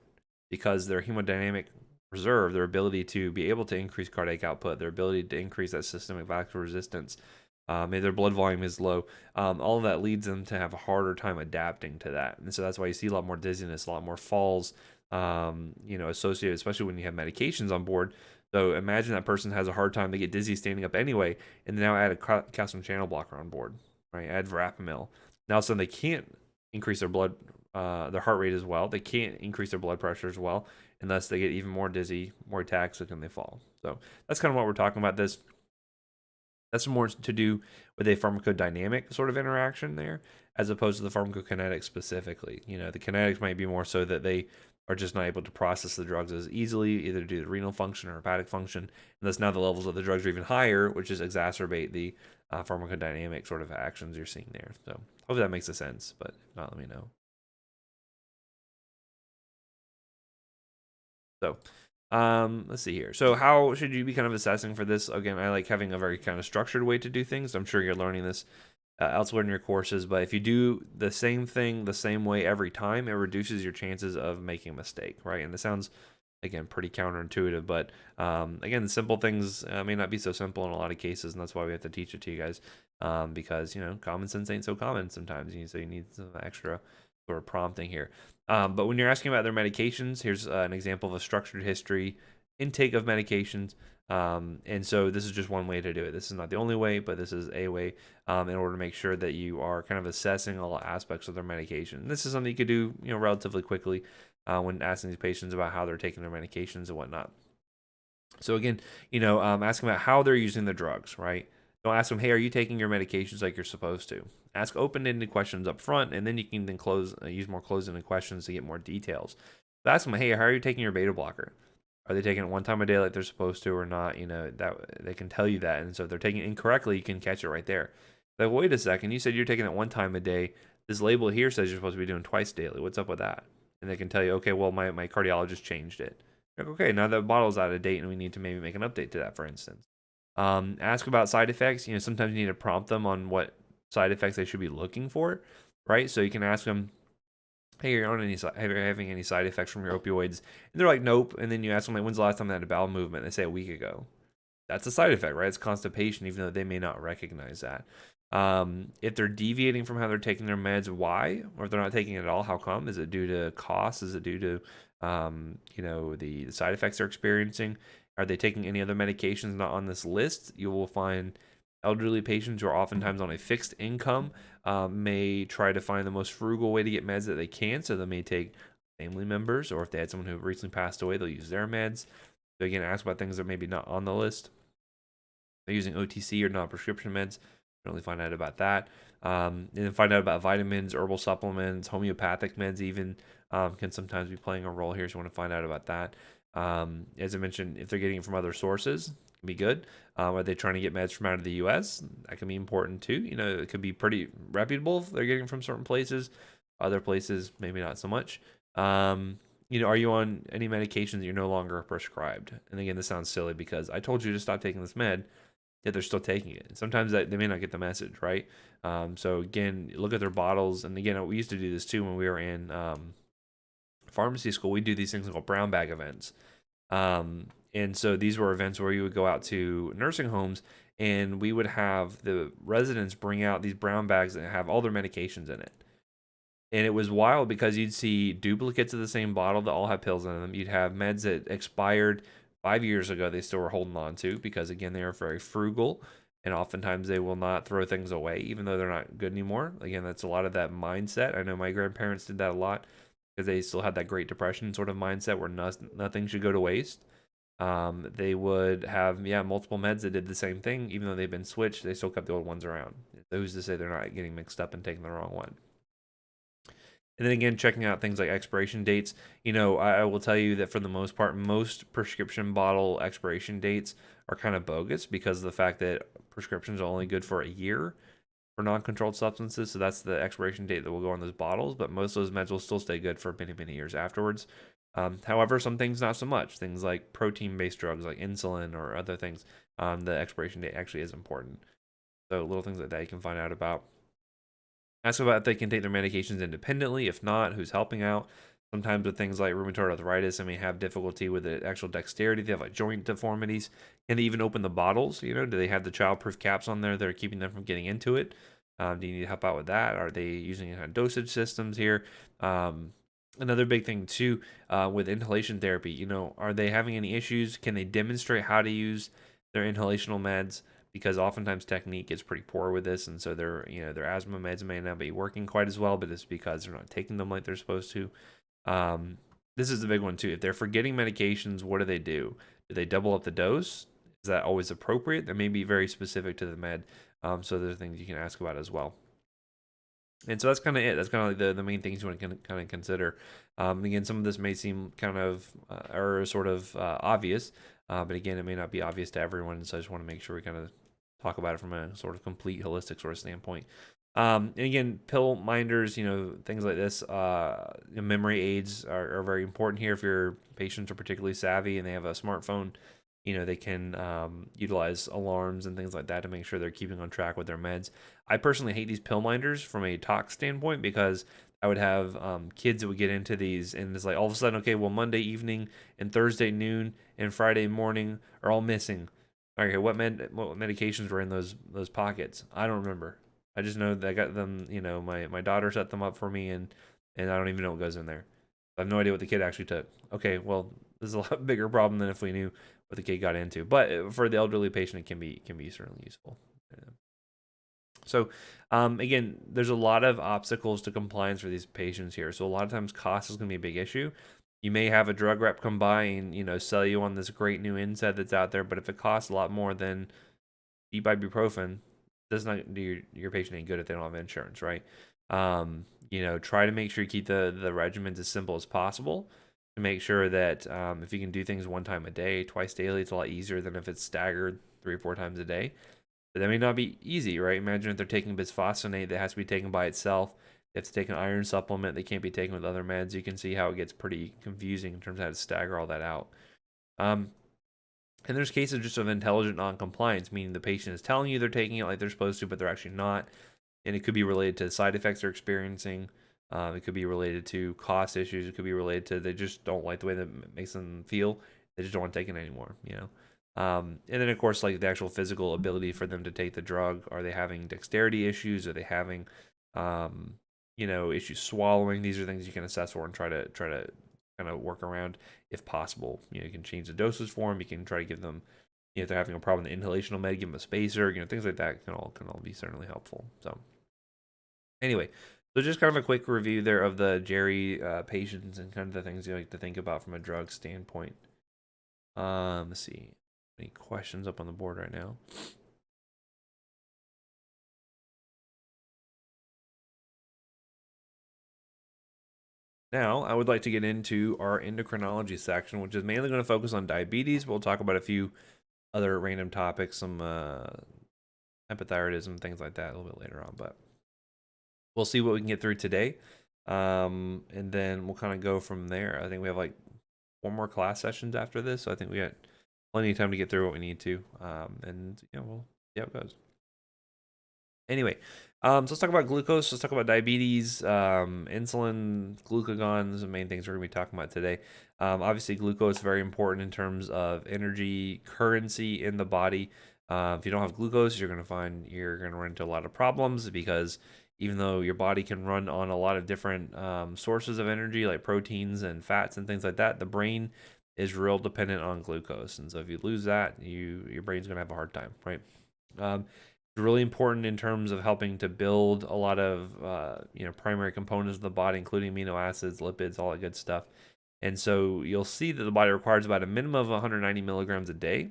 because their hemodynamic reserve, their ability to be able to increase cardiac output, their ability to increase that systemic vascular resistance, maybe their blood volume is low. All of that leads them to have a harder time adapting to that. And so that's why you see a lot more dizziness, a lot more falls, associated, especially when you have medications on board. So imagine that person has a hard time, they get dizzy standing up anyway, and now add a calcium channel blocker on board, right? Add verapamil. Now, so they can't increase their blood their heart rate as well. They can't increase their blood pressure as well unless they get even more dizzy, more ataxic, and they fall. So that's kind of what we're talking about. That's more to do with a pharmacodynamic sort of interaction there, as opposed to the pharmacokinetics specifically. The kinetics might be more so that they are just not able to process the drugs as easily, either due to renal function or hepatic function. And thus now the levels of the drugs are even higher, which just exacerbate the pharmacodynamic sort of actions you're seeing there. So hopefully that makes a sense, but if not, let me know. So let's see here. So how should you be kind of assessing for this? Again, I like having a very kind of structured way to do things. I'm sure you're learning this elsewhere in your courses, but if you do the same thing the same way every time, it reduces your chances of making a mistake, right? And this sounds, again, pretty counterintuitive, but again, the simple things may not be so simple in a lot of cases, and that's why we have to teach it to you guys, because common sense ain't so common sometimes. So you need some extra sort of prompting here. But when you're asking about their medications, here's an example of a structured history, intake of medications. And so this is just one way to do it. This is not the only way, but this is a way in order to make sure that you are kind of assessing all aspects of their medication. And this is something you could do, relatively quickly when asking these patients about how they're taking their medications and whatnot. So again, ask them about how they're using the drugs, right? Don't ask them, hey, are you taking your medications like you're supposed to? Ask open-ended questions up front, and then you can then use more closed-ended questions to get more details. So ask them, hey, how are you taking your beta blocker? Are they taking it one time a day like they're supposed to or not? That they can tell you that. And so if they're taking it incorrectly, you can catch it right there. Like, wait a second, you said you're taking it one time a day. This label here says you're supposed to be doing twice daily. What's up with that? And they can tell you, okay, well, my cardiologist changed it. Like, okay, now that bottle's out of date and we need to maybe make an update to that, for instance. Ask about side effects. Sometimes you need to prompt them on what side effects they should be looking for, right? So you can ask them, hey, are you having any side effects from your opioids? And they're like, nope. And then you ask them, like, when's the last time they had a bowel movement? They say a week ago. That's a side effect, right? It's constipation, even though they may not recognize that. If they're deviating from how they're taking their meds, why? Or if they're not taking it at all, how come? Is it due to cost? Is it due to, the side effects they're experiencing? Are they taking any other medications not on this list? You will find elderly patients who are oftentimes on a fixed income may try to find the most frugal way to get meds that they can. So they may take family members, or if they had someone who recently passed away, they'll use their meds. So again, ask about things that are maybe not on the list. They're using OTC or non-prescription meds. Really find out about that. And then find out about vitamins, herbal supplements, homeopathic meds even can sometimes be playing a role here. So you want to find out about that. As I mentioned, if they're getting it from other sources, it can be good. Are they trying to get meds from out of the U.S.? That can be important too. It could be pretty reputable if they're getting from certain places. Other places, maybe not so much. Are you on any medications that you're no longer prescribed? And again, this sounds silly because I told you to stop taking this med, yet they're still taking it. And sometimes they may not get the message, right? So again, look at their bottles. And again, we used to do this too when we were in pharmacy school. We do these things called brown bag events. And so these were events where you would go out to nursing homes and we would have the residents bring out these brown bags that have all their medications in it. And it was wild because you'd see duplicates of the same bottle that all have pills in them. You'd have meds that expired 5 years ago they still were holding on to because, again, they are very frugal. And oftentimes they will not throw things away, even though they're not good anymore. Again, that's a lot of that mindset. I know my grandparents did that a lot because they still had that Great Depression sort of mindset where nothing should go to waste. They would have, multiple meds that did the same thing. Even though they've been switched, they still kept the old ones around. So who's to say they're not getting mixed up and taking the wrong one? And then again, checking out things like expiration dates. I will tell you that for the most part, most prescription bottle expiration dates are kind of bogus because of the fact that prescriptions are only good for a year for non-controlled substances. So that's the expiration date that will go on those bottles. But most of those meds will still stay good for many, many years afterwards. However, some things not so much. Things like protein-based drugs like insulin or other things, the expiration date actually is important. So little things like that you can find out about. Ask about if they can take their medications independently. If not, who's helping out? Sometimes with things like rheumatoid arthritis, they may have difficulty with the actual dexterity. They have like joint deformities. Can they even open the bottles? Do they have the child-proof caps on there that are keeping them from getting into it? Do you need help out with that? Are they using kind of dosage systems here? Another big thing too with inhalation therapy. Are they having any issues? Can they demonstrate how to use their inhalational meds? because oftentimes technique is pretty poor with this, and so their asthma meds may not be working quite as well, but it's because they're not taking them like they're supposed to. Um, this is the big one too. If they're forgetting medications, what do they do? Do they double up the dose? Is that always appropriate? That may be very specific to the med. So there's things you can ask about as well. And so that's kind of it. That's kind of like the main things you want to kind of consider. Again, some of this may seem kind of or sort of obvious, but again, it may not be obvious to everyone. So I just want to make sure we kind of talk about it from a sort of complete, holistic sort of standpoint. And again, pill minders, things like this, memory aids are very important here. If your patients are particularly savvy and they have a smartphone, they can utilize alarms and things like that to make sure they're keeping on track with their meds. I personally hate these pill minders from a tox standpoint because I would have kids that would get into these, and it's like all of a sudden, okay, well, Monday evening and Thursday noon and Friday morning are all missing. Okay, what medications were in those pockets? I don't remember. I just know that I got them. My daughter set them up for me, and I don't even know what goes in there. I have no idea what the kid actually took. Okay, well, this is a lot bigger problem than if we knew what the kid got into. But for the elderly patient, it can be certainly useful. So, again, there's a lot of obstacles to compliance for these patients here. So a lot of times cost is going to be a big issue. You may have a drug rep come by and sell you on this great new NSAID that's out there, but if it costs a lot more than ibuprofen, does not do your patient any good if they don't have insurance, right? Try to make sure you keep the regimens as simple as possible to make sure that if you can do things one time a day, twice daily, it's a lot easier than if it's staggered 3 or 4 times a day. But that may not be easy, right? Imagine if they're taking bisphosphonate that has to be taken by itself. They have to take an iron supplement. They can't be taken with other meds. You can see how it gets pretty confusing in terms of how to stagger all that out. And there's cases just of intelligent non-compliance, meaning the patient is telling you they're taking it like they're supposed to, but they're actually not. And it could be related to side effects they're experiencing. It could be related to cost issues. It could be related to they just don't like the way that makes them feel. They just don't want to take it anymore. And then, of course, like the actual physical ability for them to take the drug. Are they having dexterity issues? Are they having, issues swallowing? These are things you can assess for and try to kind of work around if possible. You can change the doses for them. You can try to give them, if they're having a problem with the inhalational med, give them a spacer. Things like that can all be certainly helpful. So anyway, so just kind of a quick review there of the Jerry patients and kind of the things you like to think about from a drug standpoint. Let's see. Any questions up on the board right now? Now, I would like to get into our endocrinology section, which is mainly going to focus on diabetes, but we'll talk about a few other random topics, some hypothyroidism, things like that a little bit later on. But we'll see what we can get through today. And then we'll kind of go from there. I think we have like 4 more class sessions after this, so I think we got plenty of time to get through what we need to. And we'll see how it goes. Anyway, so let's talk about glucose. Let's talk about diabetes, insulin, glucagon. Those are the main things we're going to be talking about today. Obviously, glucose is very important in terms of energy currency in the body. If you don't have glucose, you're going to run into a lot of problems because even though your body can run on a lot of different sources of energy like proteins and fats and things like that, the brain is real dependent on glucose. And so if you lose that, your brain's going to have a hard time, right? It's really important in terms of helping to build a lot of primary components of the body, including amino acids, lipids, all that good stuff. And so you'll see that the body requires about a minimum of 190 milligrams a day.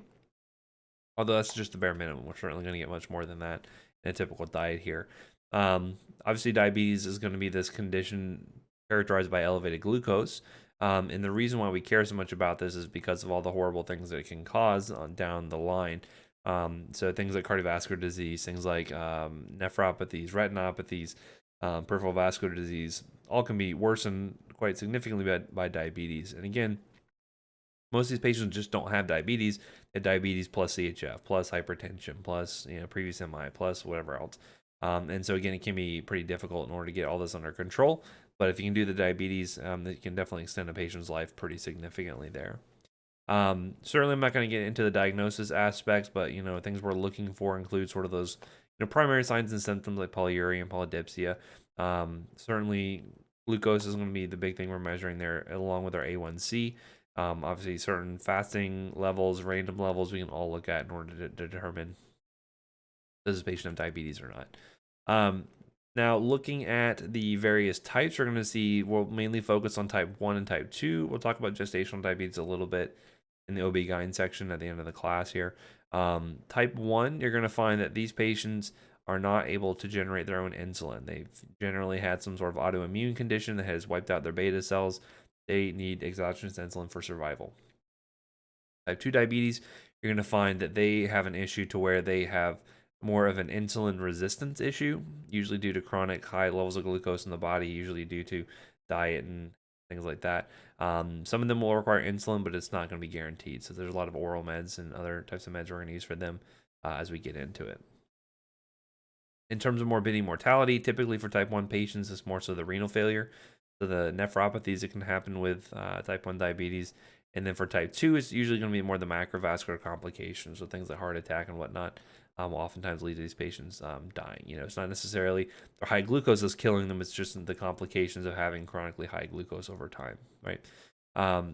Although that's just the bare minimum. We're certainly going to get much more than that in a typical diet here. Obviously, diabetes is going to be this condition characterized by elevated glucose. And the reason why we care so much about this is because of all the horrible things that it can cause down the line. So things like cardiovascular disease, things like nephropathies, retinopathies, peripheral vascular disease, all can be worsened quite significantly by diabetes. And again, most of these patients just don't have diabetes. They have diabetes plus CHF, plus hypertension, plus previous MI, plus whatever else. And so again, it can be pretty difficult in order to get all this under control. But if you can do the diabetes, it can definitely extend a patient's life pretty significantly there. Certainly I'm not going to get into the diagnosis aspects, but things we're looking for include sort of those primary signs and symptoms like polyuria and polydipsia. Certainly glucose is going to be the big thing we're measuring there, along with our A1C. Obviously certain fasting levels, random levels we can all look at in order to determine does this patient have diabetes or not? Now, looking at the various types, we're going to see we'll mainly focus on type 1 and type 2. We'll talk about gestational diabetes a little bit in the OB-GYN section at the end of the class here. Type 1, you're going to find that these patients are not able to generate their own insulin. They've generally had some sort of autoimmune condition that has wiped out their beta cells. They need exogenous insulin for survival. Type 2 diabetes, you're going to find that they have an issue to where they have more of an insulin resistance issue, usually due to chronic high levels of glucose in the body, usually due to diet and things like that. Some of them will require insulin, but it's not going to be guaranteed. So there's a lot of oral meds and other types of meds we're going to use for them as we get into it. In terms of morbidity and mortality, typically for type 1 patients, it's more so the renal failure. So the nephropathies that can happen with type 1 diabetes. And then for type 2, it's usually going to be more the macrovascular complications, so things like heart attack and whatnot will oftentimes lead to these patients dying. You know, it's not necessarily their high glucose is killing them, it's just the complications of having chronically high glucose over time, right?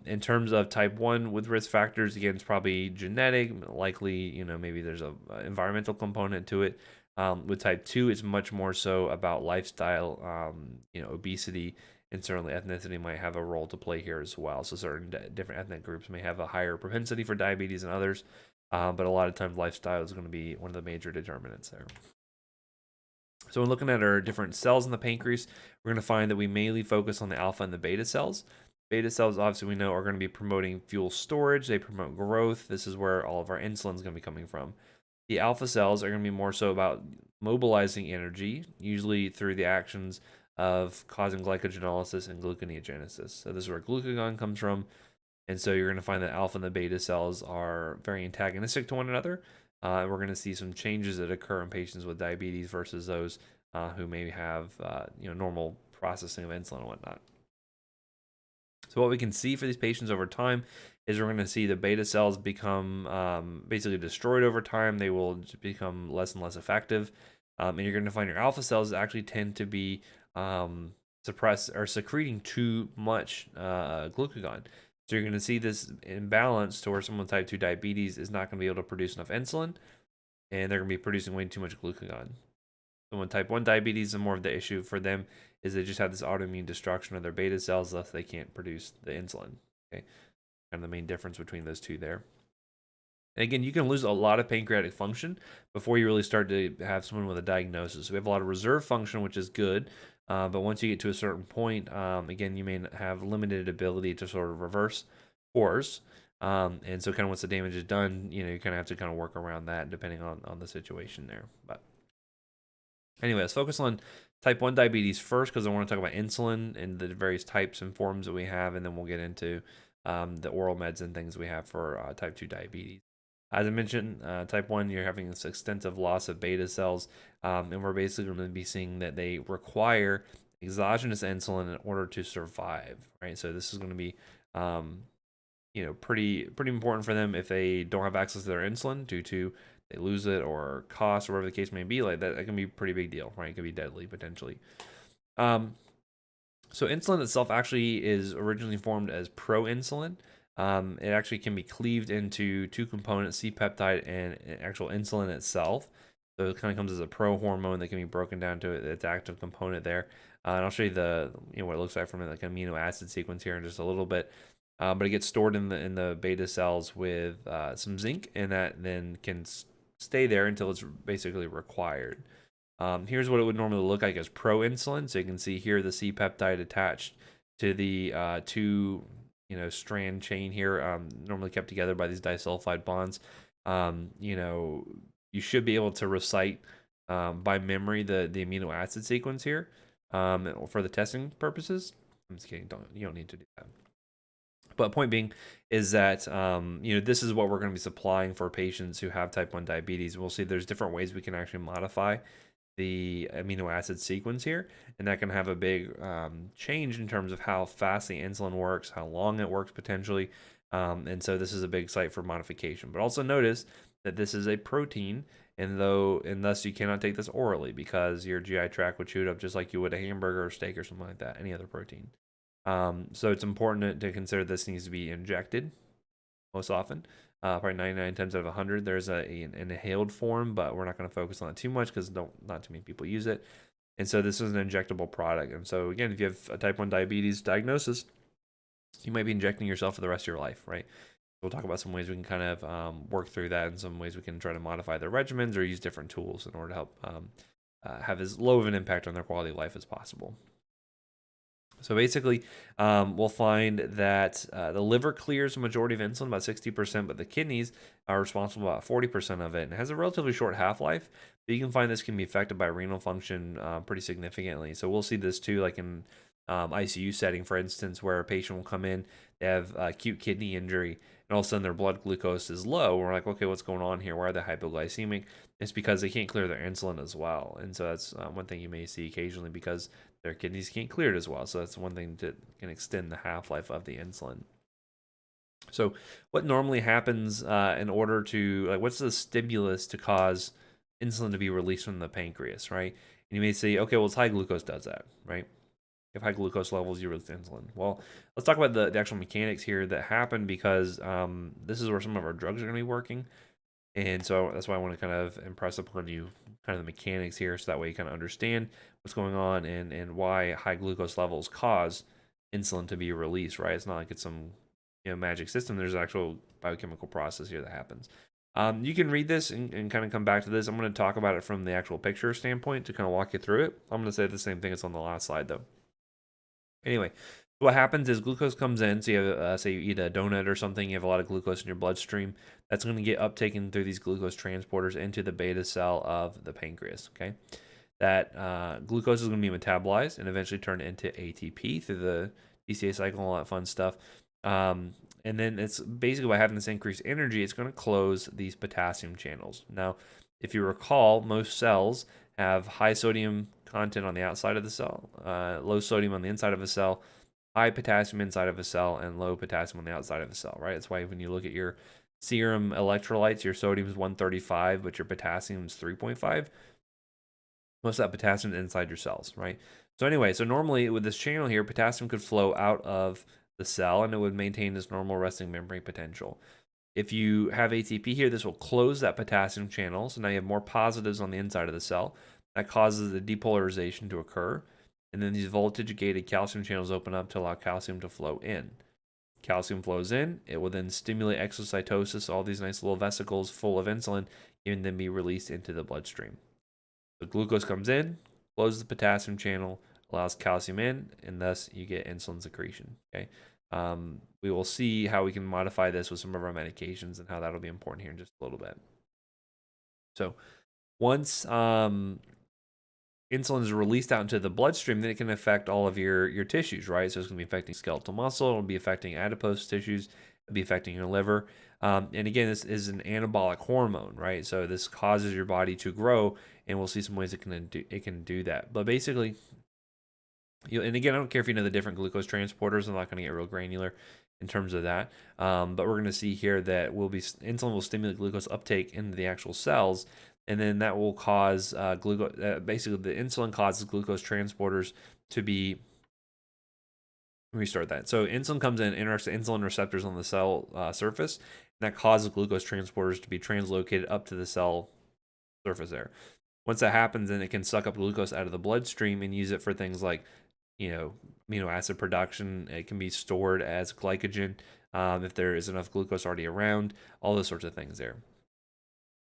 In terms of type 1 with risk factors, again, it's probably genetic, likely, you know, maybe there's a environmental component to it. With type 2, it's much more so about lifestyle, you know, obesity, and certainly ethnicity might have a role to play here as well. So certain different ethnic groups may have a higher propensity for diabetes than others, but a lot of times lifestyle is going to be one of the major determinants there. So when looking at our different cells in the pancreas, we're going to find that we mainly focus on the alpha and the beta cells. Beta cells, obviously, we know are going to be promoting fuel storage. They promote growth. This is where all of our insulin is going to be coming from. The alpha cells are going to be more so about mobilizing energy, usually through the actions of causing glycogenolysis and gluconeogenesis. So this is where glucagon comes from. And so you're going to find that alpha and the beta cells are very antagonistic to one another. We're going to see some changes that occur in patients with diabetes versus those who maybe have you know, normal processing of insulin and whatnot. So what we can see for these patients over time is we're going to see the beta cells become basically destroyed over time. They will become less and less effective. And you're going to find your alpha cells actually tend to be suppressed or secreting too much glucagon. So you're going to see this imbalance to where someone with type 2 diabetes is not going to be able to produce enough insulin, and they're going to be producing way too much glucagon. Someone with type 1 diabetes, and more of the issue for them is they just have this autoimmune destruction of their beta cells, thus they can't produce the insulin. Okay, kind of the main difference between those two there. And again, you can lose a lot of pancreatic function before you really start to have someone with a diagnosis. We have a lot of reserve function, which is good. But once you get to a certain point, again, you may have limited ability to sort of reverse course. And so kind of once the damage is done, you know, you kind of have to kind of work around that depending on the situation there. But anyway, let's focus on type 1 diabetes first because I want to talk about insulin and the various types and forms that we have, and then we'll get into the oral meds and things we have for type 2 diabetes. As I mentioned, type 1, you're having this extensive loss of beta cells, and we're basically going to be seeing that they require exogenous insulin in order to survive, right? So this is going to be, you know, pretty important for them if they don't have access to their insulin due to they lose it or cost or whatever the case may be. Like that can be a pretty big deal, right? It can be deadly potentially. So insulin itself actually is originally formed as proinsulin. It actually can be cleaved into two components, C-peptide and actual insulin itself. So it kind of comes as a pro-hormone that can be broken down to its active component there. And I'll show you what it looks like from like an amino acid sequence here in just a little bit. But it gets stored in the beta cells with some zinc, and that then can stay there until it's basically required. Here's what it would normally look like as proinsulin. So you can see here the C-peptide attached to the two strand chain here, normally kept together by these disulfide bonds. You should be able to recite by memory the amino acid sequence here for the testing purposes. I'm just kidding. You don't need to do that. But point being is that this is what we're going to be supplying for patients who have type 1 diabetes. We'll see there's different ways we can actually modify the amino acid sequence here, and that can have a big change in terms of how fast the insulin works, how long it works potentially, and so this is a big site for modification. But also notice that this is a protein, and thus you cannot take this orally because your GI tract would chew it up just like you would a hamburger or steak or something like that, any other protein. So it's important to consider this needs to be injected most often. probably 99 times out of 100. There's an inhaled form, but we're not going to focus on it too much because not too many people use it. And so this is an injectable product. And so again, if you have a type 1 diabetes diagnosis, you might be injecting yourself for the rest of your life, right? We'll talk about some ways we can kind of work through that, and some ways we can try to modify their regimens or use different tools in order to help have as low of an impact on their quality of life as possible. So basically, we'll find that the liver clears the majority of insulin, about 60%, but the kidneys are responsible for about 40% of it, and it has a relatively short half-life. But you can find this can be affected by renal function pretty significantly. So we'll see this too, like in ICU setting, for instance, where a patient will come in, they have acute kidney injury, and all of a sudden their blood glucose is low. We're like, okay, what's going on here? Why are they hypoglycemic? It's because they can't clear their insulin as well. And so that's one thing you may see occasionally, because their kidneys can't clear it as well. So that's one thing that can extend the half-life of the insulin. So what normally happens in order to, like, what's the stimulus to cause insulin to be released from the pancreas, right? And you may say, okay, well, it's high glucose does that, right? If high glucose levels, you release insulin. Well, let's talk about the actual mechanics here that happen, because this is where some of our drugs are going to be working. And so that's why I want to kind of impress upon you kind of the mechanics here, so that way you kind of understand what's going on and why high glucose levels cause insulin to be released, right? It's not like it's some magic system. There's an actual biochemical process here that happens. You can read this and kind of come back to this. I'm going to talk about it from the actual picture standpoint to kind of walk you through it. I'm going to say the same thing as on the last slide, though. Anyway, what happens is glucose comes in. So you have, say you eat a donut or something, you have a lot of glucose in your bloodstream. That's going to get uptaken through these glucose transporters into the beta cell of the pancreas. Okay, that glucose is going to be metabolized and eventually turned into ATP through the DCA cycle and all that fun stuff. And then it's basically, by having this increased energy, it's going to close these potassium channels. Now, if you recall, most cells have high sodium content on the outside of the cell, low sodium on the inside of a cell, high potassium inside of a cell, and low potassium on the outside of a cell, right? That's why when you look at your serum electrolytes, your sodium is 135, but your potassium is 3.5. Most of that potassium is inside your cells, right? So anyway, so normally with this channel here, potassium could flow out of the cell and it would maintain this normal resting membrane potential. If you have ATP here, this will close that potassium channel. So now you have more positives on the inside of the cell. That causes the depolarization to occur. And then these voltage-gated calcium channels open up to allow calcium to flow in. Calcium flows in. It will then stimulate exocytosis, all these nice little vesicles full of insulin, and then be released into the bloodstream. So glucose comes in, closes the potassium channel, allows calcium in, and thus you get insulin secretion. Okay. We will see how we can modify this with some of our medications and how that'll be important here in just a little bit. So once insulin is released out into the bloodstream, then it can affect all of your tissues, right? So it's going to be affecting skeletal muscle, it'll be affecting adipose tissues, it'll be affecting your liver. And again, this is an anabolic hormone, right? So this causes your body to grow, and we'll see some ways it can do that. But basically, and again, I don't care if you know the different glucose transporters. I'm not going to get real granular in terms of that. But we're going to see here that insulin will stimulate glucose uptake into the actual cells, and then that will cause glucose. Basically, the insulin causes glucose transporters to be. Let me restart that. So insulin comes in, interacts with insulin receptors on the cell surface, and that causes glucose transporters to be translocated up to the cell surface there. Once that happens, then it can suck up glucose out of the bloodstream and use it for things like, amino acid production. It can be stored as glycogen if there is enough glucose already around, all those sorts of things there.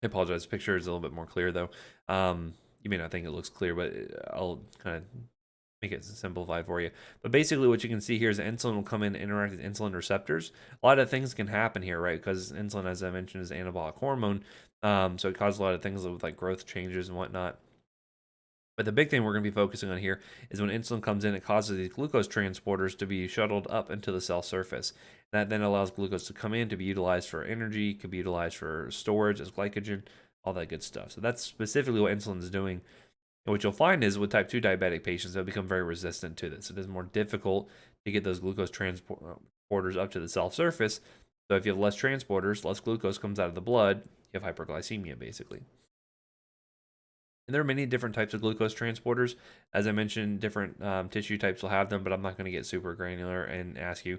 I apologize, the picture is a little bit more clear though. You may not think it looks clear, but I'll kind of make it simplified for you. But basically what you can see here is insulin will come in and interact with insulin receptors. A lot of things can happen here, right? Because insulin, as I mentioned, is an anabolic hormone. So it causes a lot of things with like growth changes and whatnot. But the big thing we're going to be focusing on here is when insulin comes in, it causes these glucose transporters to be shuttled up into the cell surface. That then allows glucose to come in to be utilized for energy, could be utilized for storage as glycogen, all that good stuff. So that's specifically what insulin is doing. And what you'll find is with type 2 diabetic patients, they'll become very resistant to this. It is more difficult to get those glucose transporters up to the cell surface. So if you have less transporters, less glucose comes out of the blood, you have hyperglycemia basically. And there are many different types of glucose transporters. As I mentioned, different tissue types will have them, but I'm not going to get super granular and ask you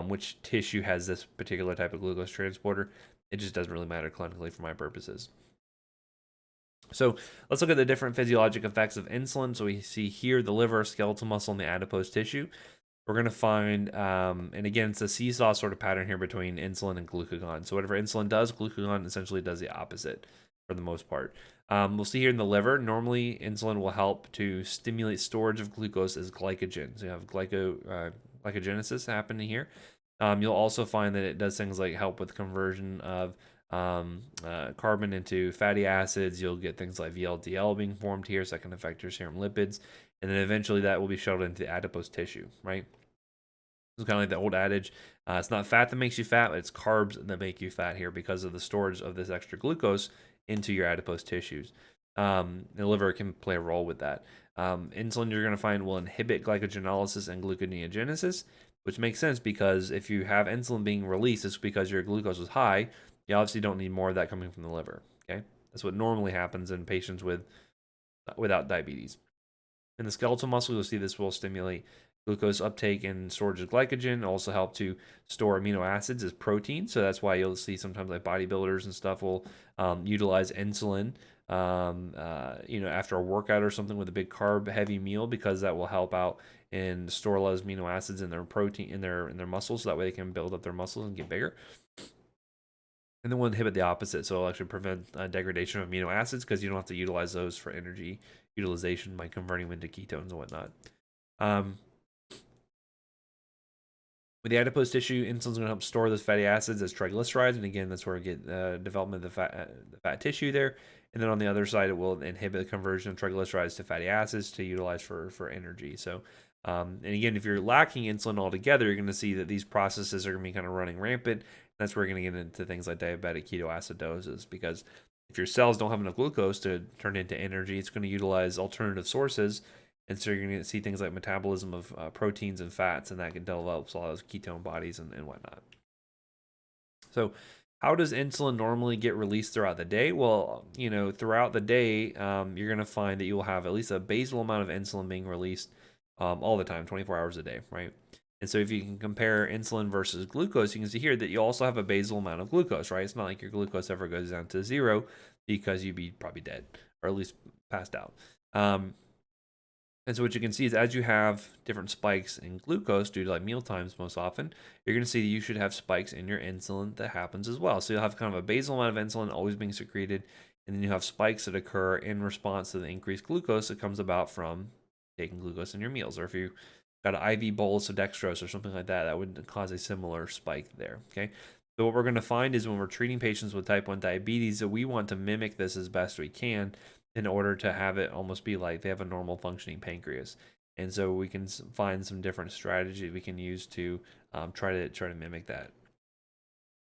which tissue has this particular type of glucose transporter. It just doesn't really matter clinically for my purposes. So let's look at the different physiologic effects of insulin. So we see here the liver, skeletal muscle, and the adipose tissue. We're going to find, and again, it's a seesaw sort of pattern here between insulin and glucagon. So whatever insulin does, glucagon essentially does the opposite for the most part. We'll see here in the liver, normally insulin will help to stimulate storage of glucose as glycogen. So you have glycogenesis happening here. You'll also find that it does things like help with conversion of carbon into fatty acids. You'll get things like VLDL being formed here, so that can affect your serum lipids. And then eventually that will be shuttled into the adipose tissue, right? It's kind of like the old adage, it's not fat that makes you fat, but it's carbs that make you fat here because of the storage of this extra glucose into your adipose tissues. The liver can play a role with that. Insulin, you're going to find, will inhibit glycogenolysis and gluconeogenesis, which makes sense because if you have insulin being released, it's because your glucose is high. You obviously don't need more of that coming from the liver. Okay, that's what normally happens in patients without diabetes. In the skeletal muscle, you'll see this will stimulate glucose uptake and storage of glycogen, also help to store amino acids as protein. So that's why you'll see sometimes like bodybuilders and stuff will utilize insulin, after a workout or something with a big carb heavy meal, because that will help out and store a lot of amino acids in their protein in their muscles, so that way they can build up their muscles and get bigger. And then we'll inhibit the opposite, so it'll actually prevent degradation of amino acids because you don't have to utilize those for energy utilization by converting them into ketones and whatnot. With the adipose tissue, insulin's going to help store those fatty acids as triglycerides, and again, that's where we get development of the fat tissue there. And then on the other side, it will inhibit the conversion of triglycerides to fatty acids to utilize for energy. So, and again, if you're lacking insulin altogether, you're going to see that these processes are going to be kind of running rampant. That's where we're going to get into things like diabetic ketoacidosis, because if your cells don't have enough glucose to turn into energy, it's going to utilize alternative sources. And so you're going to see things like metabolism of proteins and fats, and that can develop a lot of ketone bodies and whatnot. So how does insulin normally get released throughout the day? Well, throughout the day, you're going to find that you will have at least a basal amount of insulin being released all the time, 24 hours a day, right? And so if you can compare insulin versus glucose, you can see here that you also have a basal amount of glucose, right? It's not like your glucose ever goes down to zero, because you'd be probably dead, or at least passed out. And so what you can see is, as you have different spikes in glucose due to like meal times most often, you're going to see that you should have spikes in your insulin that happens as well. So you'll have kind of a basal amount of insulin always being secreted, and then you have spikes that occur in response to the increased glucose that comes about from taking glucose in your meals. Or if you got an IV bolus of dextrose or something like that, that would cause a similar spike there, okay? So what we're going to find is when we're treating patients with type 1 diabetes, that we want to mimic this as best we can in order to have it almost be like they have a normal functioning pancreas. And so we can find some different strategies we can use to try to mimic that.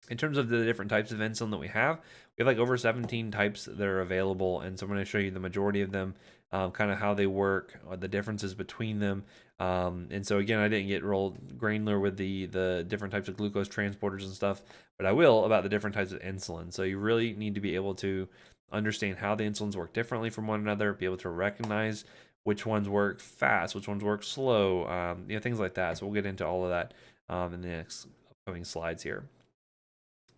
In terms of the different types of insulin that we have like over 17 types that are available, and so I'm going to show you the majority of them, kind of how they work, the differences between them. And so again, I didn't get real granular with the different types of glucose transporters and stuff, but I will about the different types of insulin. So you really need to be able to understand how the insulins work differently from one another, be able to recognize which ones work fast, which ones work slow, things like that. So we'll get into all of that in the next upcoming slides here.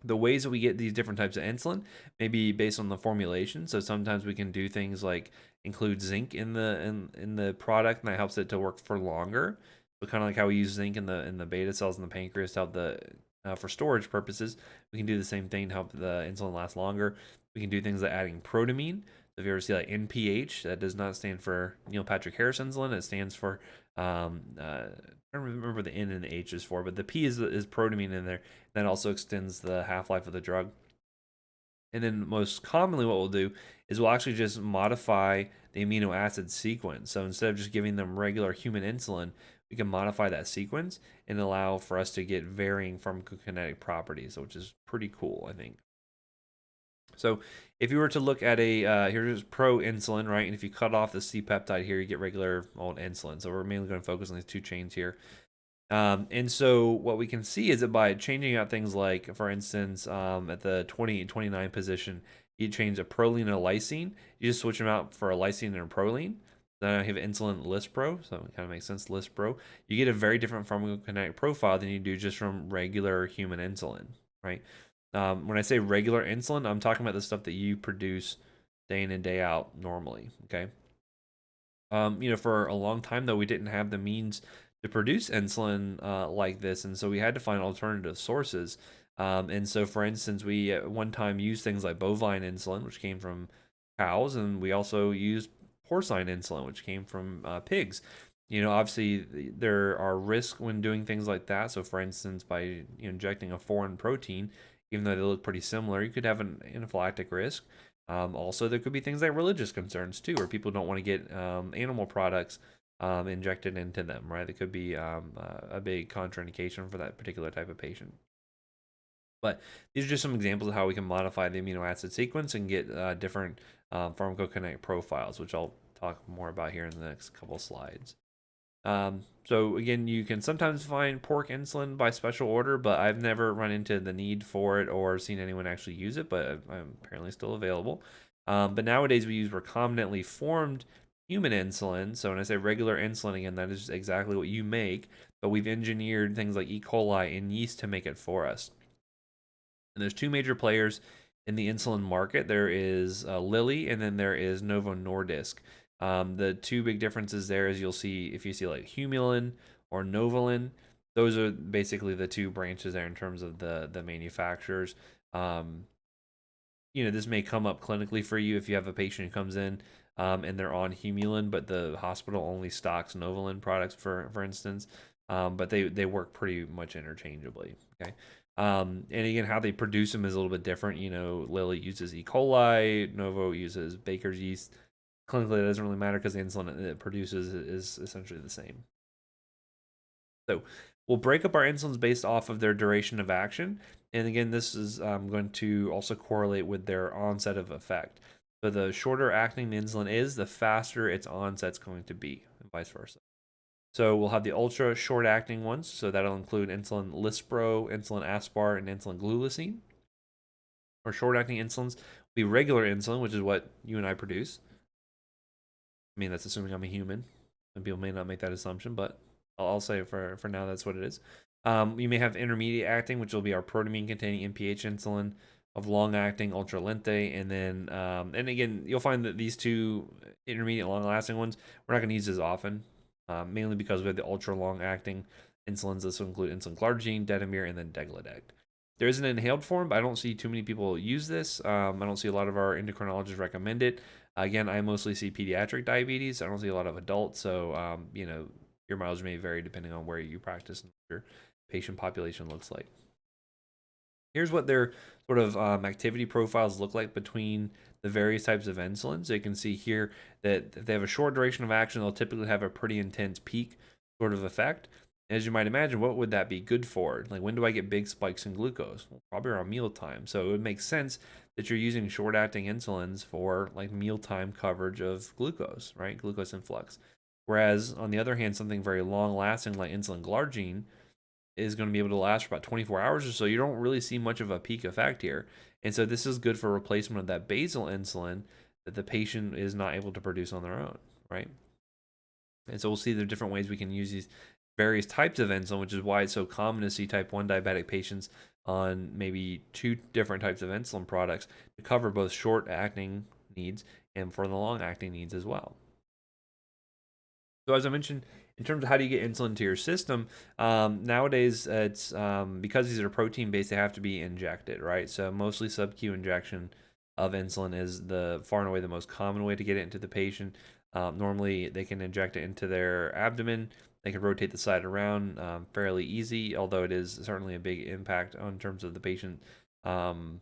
The ways that we get these different types of insulin may be based on the formulation. So sometimes we can do things like include zinc in the product, and that helps it to work for longer. So kind of like how we use zinc in the beta cells in the pancreas to help for storage purposes, we can do the same thing to help the insulin last longer. We can do things like adding protamine. So if you ever see like NPH, that does not stand for Neil Patrick Harris insulin. It stands for I don't remember the N and the H is for, but the P is protamine in there. That also extends the half-life of the drug. And then most commonly what we'll do is we'll actually just modify the amino acid sequence. So instead of just giving them regular human insulin, we can modify that sequence and allow for us to get varying pharmacokinetic properties, which is pretty cool, I think. So if you were to look at here's pro-insulin, right? And if you cut off the C-peptide here, you get regular old insulin. So we're mainly going to focus on these two chains here. And so what we can see is that by changing out things like, for instance, at the 20 and 29 position, you change a proline and a lysine. You just switch them out for a lysine and a proline. Then I have insulin Lispro, so it kind of makes sense, Lispro. You get a very different pharmacokinetic profile than you do just from regular human insulin, right? When I say regular insulin, I'm talking about the stuff that you produce day in and day out normally. Okay. For a long time though, we didn't have the means to produce insulin like this, and so we had to find alternative sources. And so, for instance, we at one time used things like bovine insulin, which came from cows, and we also used porcine insulin, which came from pigs. Obviously, there are risks when doing things like that. So, for instance, by injecting a foreign protein, even though they look pretty similar, you could have an anaphylactic risk. Also, there could be things like religious concerns too, where people don't want to get animal products injected into them, right? That could be a big contraindication for that particular type of patient. But these are just some examples of how we can modify the amino acid sequence and get different pharmacokinetic profiles, which I'll talk more about here in the next couple slides. So again, you can sometimes find pork insulin by special order, but I've never run into the need for it or seen anyone actually use it, but I'm apparently still available. But nowadays we use recombinantly formed human insulin. So when I say regular insulin, again, that is exactly what you make, but we've engineered things like E. coli and yeast to make it for us. And there's two major players in the insulin market. There is Lilly, and then there is Novo Nordisk. The two big differences there is if you see like Humulin or Novolin, those are basically the two branches there in terms of the manufacturers. This may come up clinically for you if you have a patient who comes in and they're on Humulin, but the hospital only stocks Novolin products, for instance. But they work pretty much interchangeably. Okay. And again, how they produce them is a little bit different. Lilly uses E. coli, Novo uses baker's yeast. Clinically, it doesn't really matter because the insulin it produces is essentially the same. So we'll break up our insulins based off of their duration of action. And again, this is going to also correlate with their onset of effect. So the shorter acting the insulin is, the faster its onset's going to be, and vice versa. So we'll have the ultra short acting ones. So that'll include insulin Lispro, insulin Aspart, and insulin Glulicine. Or short acting insulins will be regular insulin, which is what you and I produce. I mean, that's assuming I'm a human. And people may not make that assumption, but I'll say for now that's what it is. You may have intermediate acting, which will be our protamine containing NPH insulin, of long acting ultra lente, and then and again you'll find that these two intermediate long lasting ones we're not going to use as often, mainly because we have the ultra long acting insulins. This will include insulin glargine, detamir, and then degludec. There is an inhaled form, but I don't see too many people use this. I don't see a lot of our endocrinologists recommend it. Again, I mostly see pediatric diabetes. I don't see a lot of adults, so your mileage may vary depending on where you practice and what your patient population looks like. Here's what their sort of activity profiles look like between the various types of insulin. So you can see here that if they have a short duration of action, they'll typically have a pretty intense peak sort of effect. As you might imagine, what would that be good for? Like, when do I get big spikes in glucose? Well, probably around mealtime. So it would make sense that you're using short-acting insulins for like mealtime coverage of glucose, right? Glucose influx. Whereas on the other hand, something very long-lasting like insulin glargine is going to be able to last for about 24 hours or so. You don't really see much of a peak effect here. And so this is good for replacement of that basal insulin that the patient is not able to produce on their own, right? And so we'll see the different ways we can use these various types of insulin, which is why it's so common to see type 1 diabetic patients on maybe two different types of insulin products to cover both short acting needs and for the long acting needs as well. So as I mentioned, in terms of how do you get insulin to your system, nowadays it's because these are protein based, they have to be injected, right? So mostly sub-Q injection of insulin is the far and away the most common way to get it into the patient. Normally they can inject it into their abdomen. They can rotate the side around fairly easy, although it is certainly a big impact on terms of the patient, having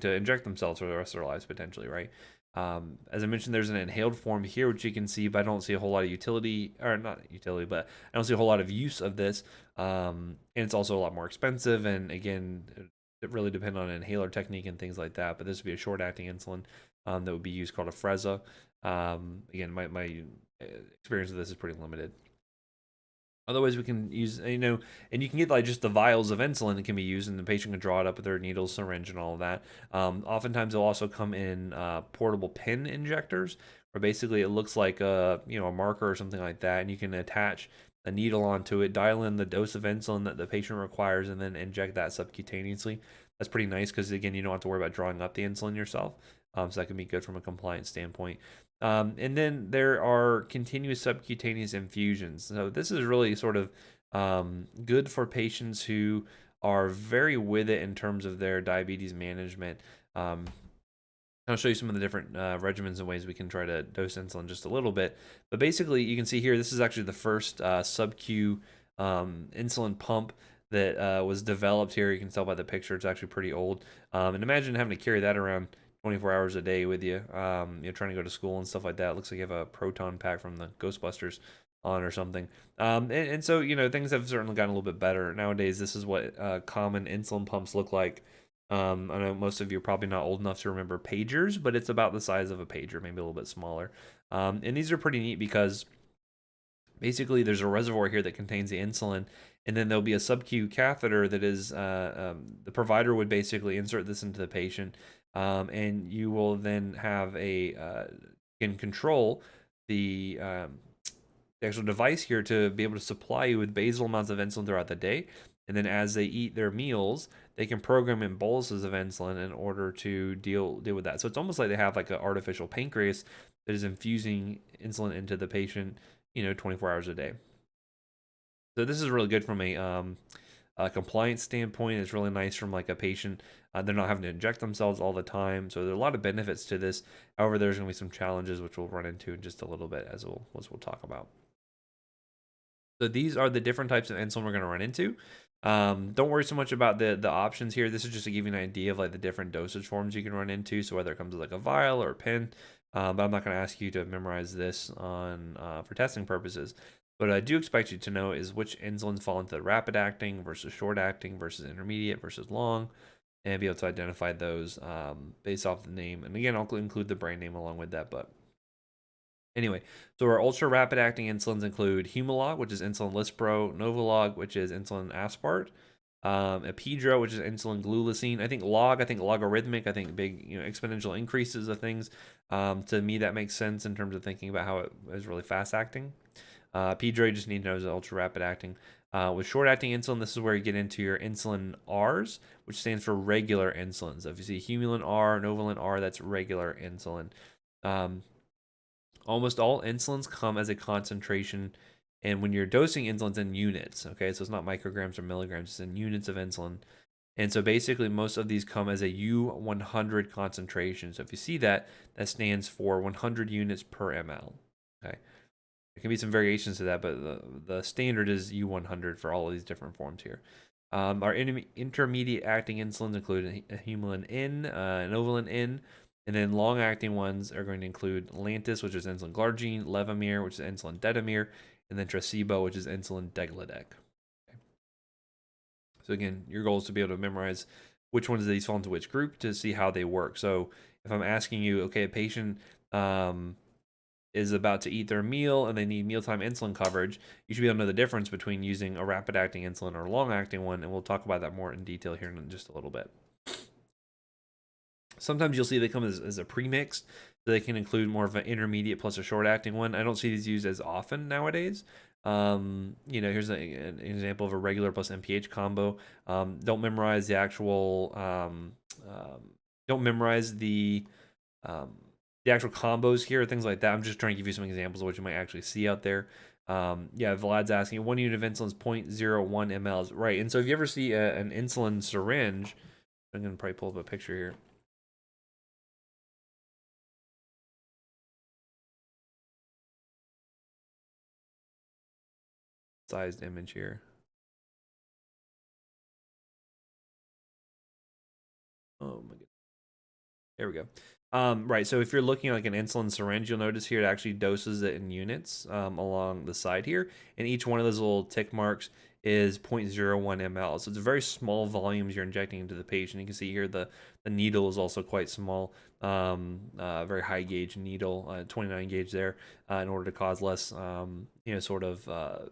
to inject themselves for the rest of their lives potentially, right? As I mentioned, there's an inhaled form here, which you can see, but I don't see a whole lot of utility, or not utility, but I don't see a whole lot of use of this. And it's also a lot more expensive. And again, it really depends on inhaler technique and things like that. But this would be a short acting insulin that would be used called a Freza. Again, my experience with this is pretty limited. Otherwise, we can use, and you can get like just the vials of insulin that can be used, and the patient can draw it up with their needle, syringe, and all of that. Oftentimes, they'll also come in portable pen injectors, where basically it looks like a marker or something like that, and you can attach a needle onto it, dial in the dose of insulin that the patient requires, and then inject that subcutaneously. That's pretty nice because again, you don't have to worry about drawing up the insulin yourself. So that can be good from a compliance standpoint. And then there are continuous subcutaneous infusions. So this is really sort of good for patients who are very with it in terms of their diabetes management. I'll show you some of the different regimens and ways we can try to dose insulin just a little bit. But basically, you can see here, this is actually the first sub-Q insulin pump that was developed here. You can tell by the picture, it's actually pretty old. And imagine having to carry that around 24 hours a day with you, trying to go to school and stuff like that. It looks like you have a proton pack from the Ghostbusters on or something. And so, things have certainly gotten a little bit better. Nowadays, this is what common insulin pumps look like. I know most of you are probably not old enough to remember pagers, but it's about the size of a pager, maybe a little bit smaller. And these are pretty neat because basically there's a reservoir here that contains the insulin, and then there'll be a sub-Q catheter that is the provider would basically insert this into the patient, and you will then have can control the actual device here to be able to supply you with basal amounts of insulin throughout the day. And then as they eat their meals, they can program in boluses of insulin in order to deal with that. So it's almost like they have like an artificial pancreas that is infusing insulin into the patient, 24 hours a day. So this is really good from a compliance standpoint. It's really nice from like a patient. They're not having to inject themselves all the time. So there are a lot of benefits to this. However, there's going to be some challenges, which we'll run into in just a little bit as we'll talk about. So these are the different types of insulin we're going to run into. Don't worry so much about the options here. This is just to give you an idea of like the different dosage forms you can run into. So whether it comes with like a vial or a pen, but I'm not going to ask you to memorize this on for testing purposes. What I do expect you to know is which insulins fall into the rapid acting versus short acting versus intermediate versus long, and be able to identify those based off the name. And again, I'll include the brand name along with that, but anyway, so our ultra rapid acting insulins include Humalog, which is insulin Lispro, Novolog, which is insulin Aspart, Apidra, which is insulin glulicine. I think logarithmic, I think big, exponential increases of things. To me, that makes sense in terms of thinking about how it is really fast acting. Apidra, you just need to know is ultra rapid acting. With short acting insulin, this is where you get into your insulin Rs, which stands for regular insulin. So if you see Humulin R, Novolin R, that's regular insulin. Almost all insulins come as a concentration, and when you're dosing insulins in units, okay, so it's not micrograms or milligrams, it's in units of insulin. And so basically most of these come as a U100 concentration. So if you see that, that stands for 100 units per ml. Okay, there can be some variations to that, but the standard is U100 for all of these different forms here. Our intermediate acting insulins include a Humulin N, an Novolin N, and then long-acting ones are going to include Lantus, which is insulin glargine, Levemir, which is insulin detamir, and then Tresiba, which is insulin degludec. Okay. So again, your goal is to be able to memorize which ones of these fall into which group to see how they work. So if I'm asking you, okay, a patient is about to eat their meal and they need mealtime insulin coverage, you should be able to know the difference between using a rapid-acting insulin or a long-acting one, and we'll talk about that more in detail here in just a little bit. Sometimes you'll see they come as a premix, so they can include more of an intermediate plus a short acting one. I don't see these used as often nowadays. Here's an example of a regular plus MPH combo. Don't memorize the actual, don't memorize the actual combos here, things like that. I'm just trying to give you some examples of what you might actually see out there. Vlad's asking, 1 unit of insulin is 0.01 mLs. Right, and so if you ever see an insulin syringe, I'm going to probably pull up a picture here. Sized image here. Oh my god. There we go. Right, so if you're looking at like an insulin syringe, you'll notice here it actually doses it in units along the side here, and each one of those little tick marks is 0.01 ml. So it's very small volumes you're injecting into the patient. You can see here the needle is also quite small, very high gauge needle, 29 gauge there, in order to cause less,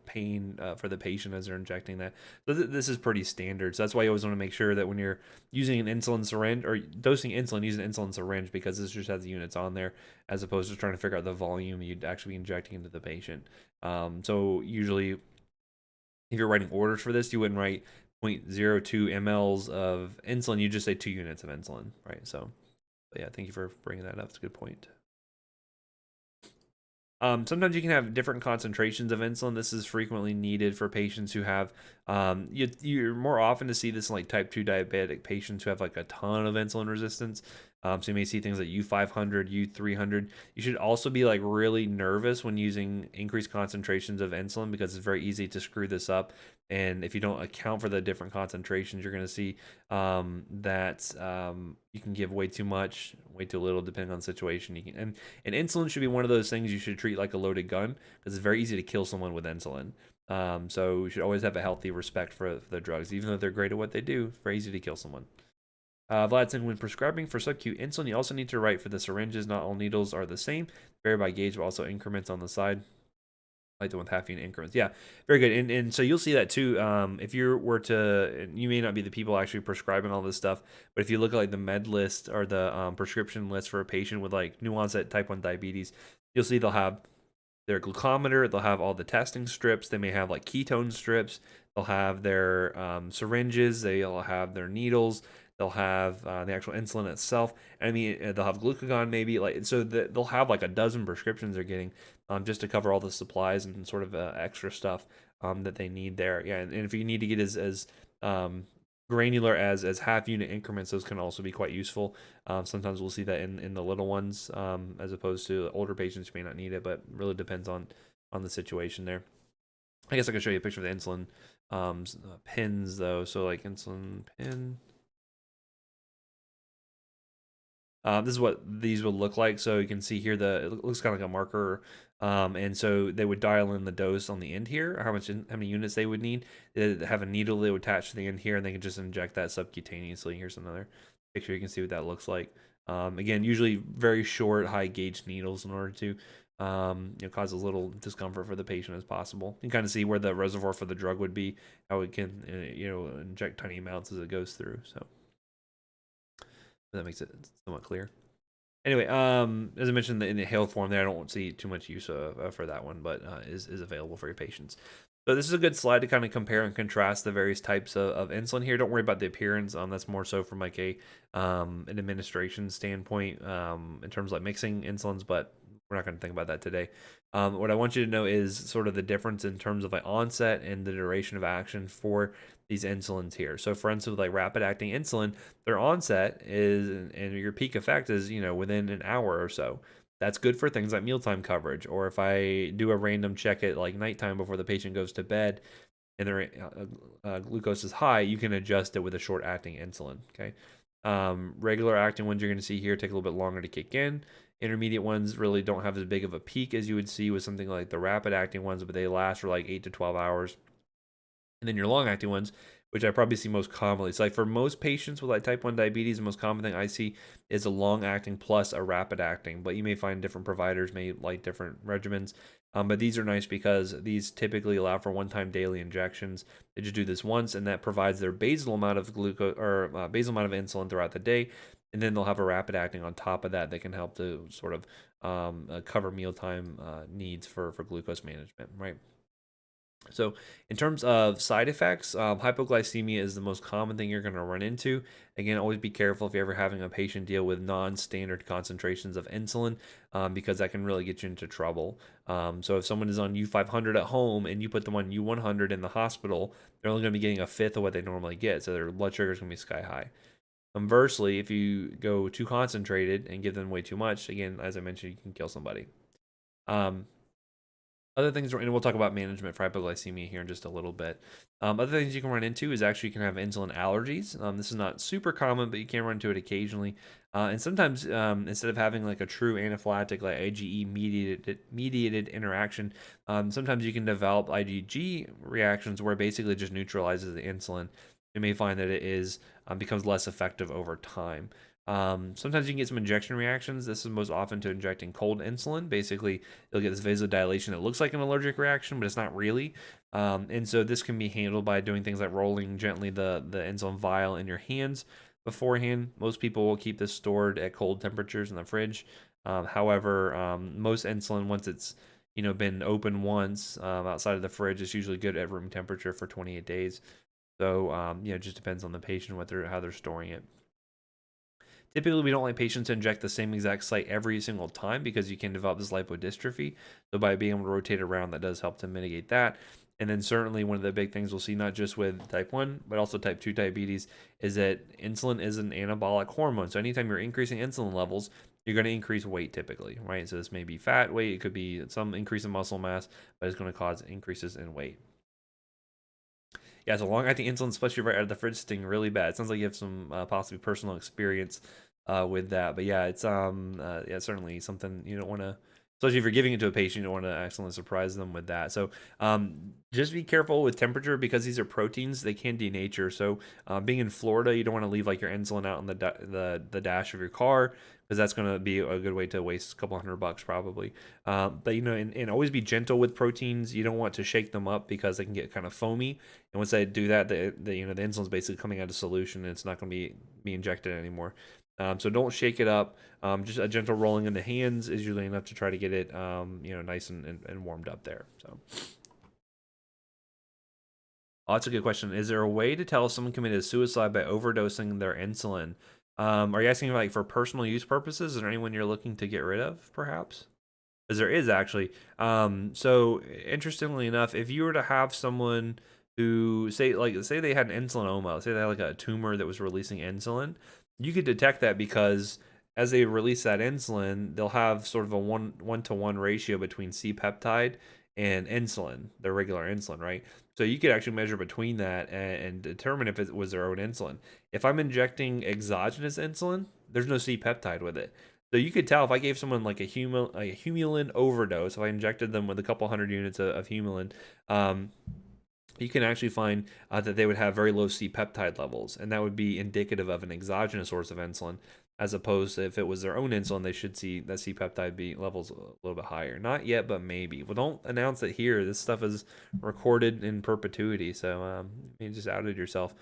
pain for the patient as they're injecting that. So this is pretty standard. So that's why you always want to make sure that when you're using an insulin syringe or dosing insulin, use an insulin syringe, because this just has the units on there as opposed to trying to figure out the volume you'd actually be injecting into the patient. So usually, if you're writing orders for this, you wouldn't write 0.02 mLs of insulin, you just say 2 units of insulin, right? So, but yeah, thank you for bringing that up. It's a good point. Sometimes you can have different concentrations of insulin. This is frequently needed for patients who have, you're more often to see this in like type 2 diabetic patients who have like a ton of insulin resistance. So you may see things like U500, U300. You should also be like really nervous when using increased concentrations of insulin because it's very easy to screw this up. And if you don't account for the different concentrations, you're going to see that you can give way too much, way too little, depending on the situation. And insulin should be one of those things you should treat like a loaded gun because it's very easy to kill someone with insulin. So you should always have a healthy respect for the drugs, even though they're great at what they do. It's very easy to kill someone. Vlad saying, when prescribing for subcutaneous insulin, you also need to write for the syringes. Not all needles are the same. Vary by gauge, but also increments on the side. Like the one with half unit increments. Yeah, very good. And so you'll see that too. If you were to, you may not be the people actually prescribing all this stuff, but if you look at like the med list or the prescription list for a patient with like new onset type 1 diabetes, you'll see they'll have their glucometer, they'll have all the testing strips, they may have like ketone strips, they'll have their syringes, they'll have their needles, they'll have the actual insulin itself. I mean, they'll have glucagon maybe, like, so they'll have like a dozen prescriptions they're getting just to cover all the supplies and sort of extra stuff that they need there. Yeah, and if you need to get as granular as half unit increments, those can also be quite useful. Sometimes we'll see that in the little ones as opposed to older patients who may not need it, but really depends on the situation there. I guess I can show you a picture of the insulin pins though. So like insulin pin. This is what these would look like. So you can see here it looks kind of like a marker. And so they would dial in the dose on the end here, how many units they would need. They have a needle they would attach to the end here, and they can just inject that subcutaneously. Here's another picture. You can see what that looks like. Again, usually very short, high gauge needles in order to cause as little discomfort for the patient as possible. You can kind of see where the reservoir for the drug would be, how it can inject tiny amounts as it goes through. So that makes it somewhat clear. Anyway, as I mentioned, in the inhaled form there, I don't see too much use for that one, but is available for your patients. So this is a good slide to kind of compare and contrast the various types of insulin here. Don't worry about the appearance. That's more so from like an administration standpoint in terms of like mixing insulins, but we're not going to think about that today. What I want you to know is sort of the difference in terms of like onset and the duration of action for these insulins here. So for instance, with like rapid acting insulin, their onset is and your peak effect is within an hour or so. That's good for things like mealtime coverage, or if I do a random check at like nighttime before the patient goes to bed and their glucose is high, you can adjust it with a short acting insulin. Okay. Regular acting ones you're going to see here take a little bit longer to kick in. Intermediate ones really don't have as big of a peak as you would see with something like the rapid acting ones, but they last for like 8 to 12 hours. And then your long acting ones, which I probably see most commonly. It's like for most patients with like type 1 diabetes, the most common thing I see is a long acting plus a rapid acting, but you may find different providers may like different regimens. But these are nice because these typically allow for one-time daily injections. They just do this once, and that provides their basal amount of glucose or basal amount of insulin throughout the day. And then they'll have a rapid acting on top of that that can help to sort of cover mealtime needs for glucose management, right? So in terms of side effects, hypoglycemia is the most common thing you're going to run into. Again, always be careful if you're ever having a patient deal with non-standard concentrations of insulin because that can really get you into trouble. So if someone is on U500 at home and you put them on U100 in the hospital, they're only going to be getting a fifth of what they normally get. So their blood sugar is going to be sky high. Conversely, if you go too concentrated and give them way too much, again, as I mentioned, you can kill somebody. Other things, and we'll talk about management for hypoglycemia here in just a little bit. Other things you can run into is actually you can have insulin allergies. This is not super common, but you can run into it occasionally. And sometimes instead of having like a true anaphylactic, like IgE mediated interaction, sometimes you can develop IgG reactions where it basically just neutralizes the insulin. You may find that it is becomes less effective over time. Sometimes you can get some injection reactions. This is most often to injecting cold insulin. Basically, you'll get this vasodilation that looks like an allergic reaction, but it's not really. And so this can be handled by doing things like rolling gently the insulin vial in your hands beforehand. Most people will keep this stored at cold temperatures in the fridge. However, most insulin, once it's been open once outside of the fridge, it's usually good at room temperature for 28 days. So, it just depends on the patient, how they're storing it. Typically, we don't like patients to inject the same exact site every single time because you can develop this lipodystrophy. So by being able to rotate around, that does help to mitigate that. And then certainly one of the big things we'll see, not just with type 1, but also type 2 diabetes, is that insulin is an anabolic hormone. So anytime you're increasing insulin levels, you're going to increase weight typically, right? So this may be fat weight, it could be some increase in muscle mass, but it's going to cause increases in weight. Yeah, so long-acting insulin, especially right out of the fridge, sting really bad. It sounds like you have some possibly personal experience with that. But yeah, it's yeah, certainly something you don't want to, especially if you're giving it to a patient, you don't want to accidentally surprise them with that. So just be careful with temperature because these are proteins; they can denature. So being in Florida, you don't want to leave like your insulin out on the dash of your car because that's going to be a good way to waste a couple $100 probably. But and always be gentle with proteins. You don't want to shake them up because they can get kind of foamy. And once they do that, the insulin's basically coming out of solution and it's not going to be injected anymore. So don't shake it up. Just a gentle rolling in the hands is usually enough to try to get it nice and warmed up there. So. Oh, that's a good question. Is there a way to tell if someone committed suicide by overdosing their insulin? Are you asking like for personal use purposes? Is there anyone you're looking to get rid of, perhaps? Because there is actually. So interestingly enough, if you were to have someone who say they had an insulinoma, say they had like a tumor that was releasing insulin, you could detect that because as they release that insulin, they'll have sort of a one to one ratio between C peptide and insulin, their regular insulin, right? So you could actually measure between that and determine if it was their own insulin. If I'm injecting exogenous insulin, there's no C peptide with it. So you could tell if I gave someone like a humulin overdose, if I injected them with a couple hundred units of humulin, you can actually find that they would have very low C peptide levels, and that would be indicative of an exogenous source of insulin, as opposed to if it was their own insulin, they should see that C peptide be levels a little bit higher. Not yet, but maybe. Well, don't announce it here. This stuff is recorded in perpetuity, so you just outed yourself.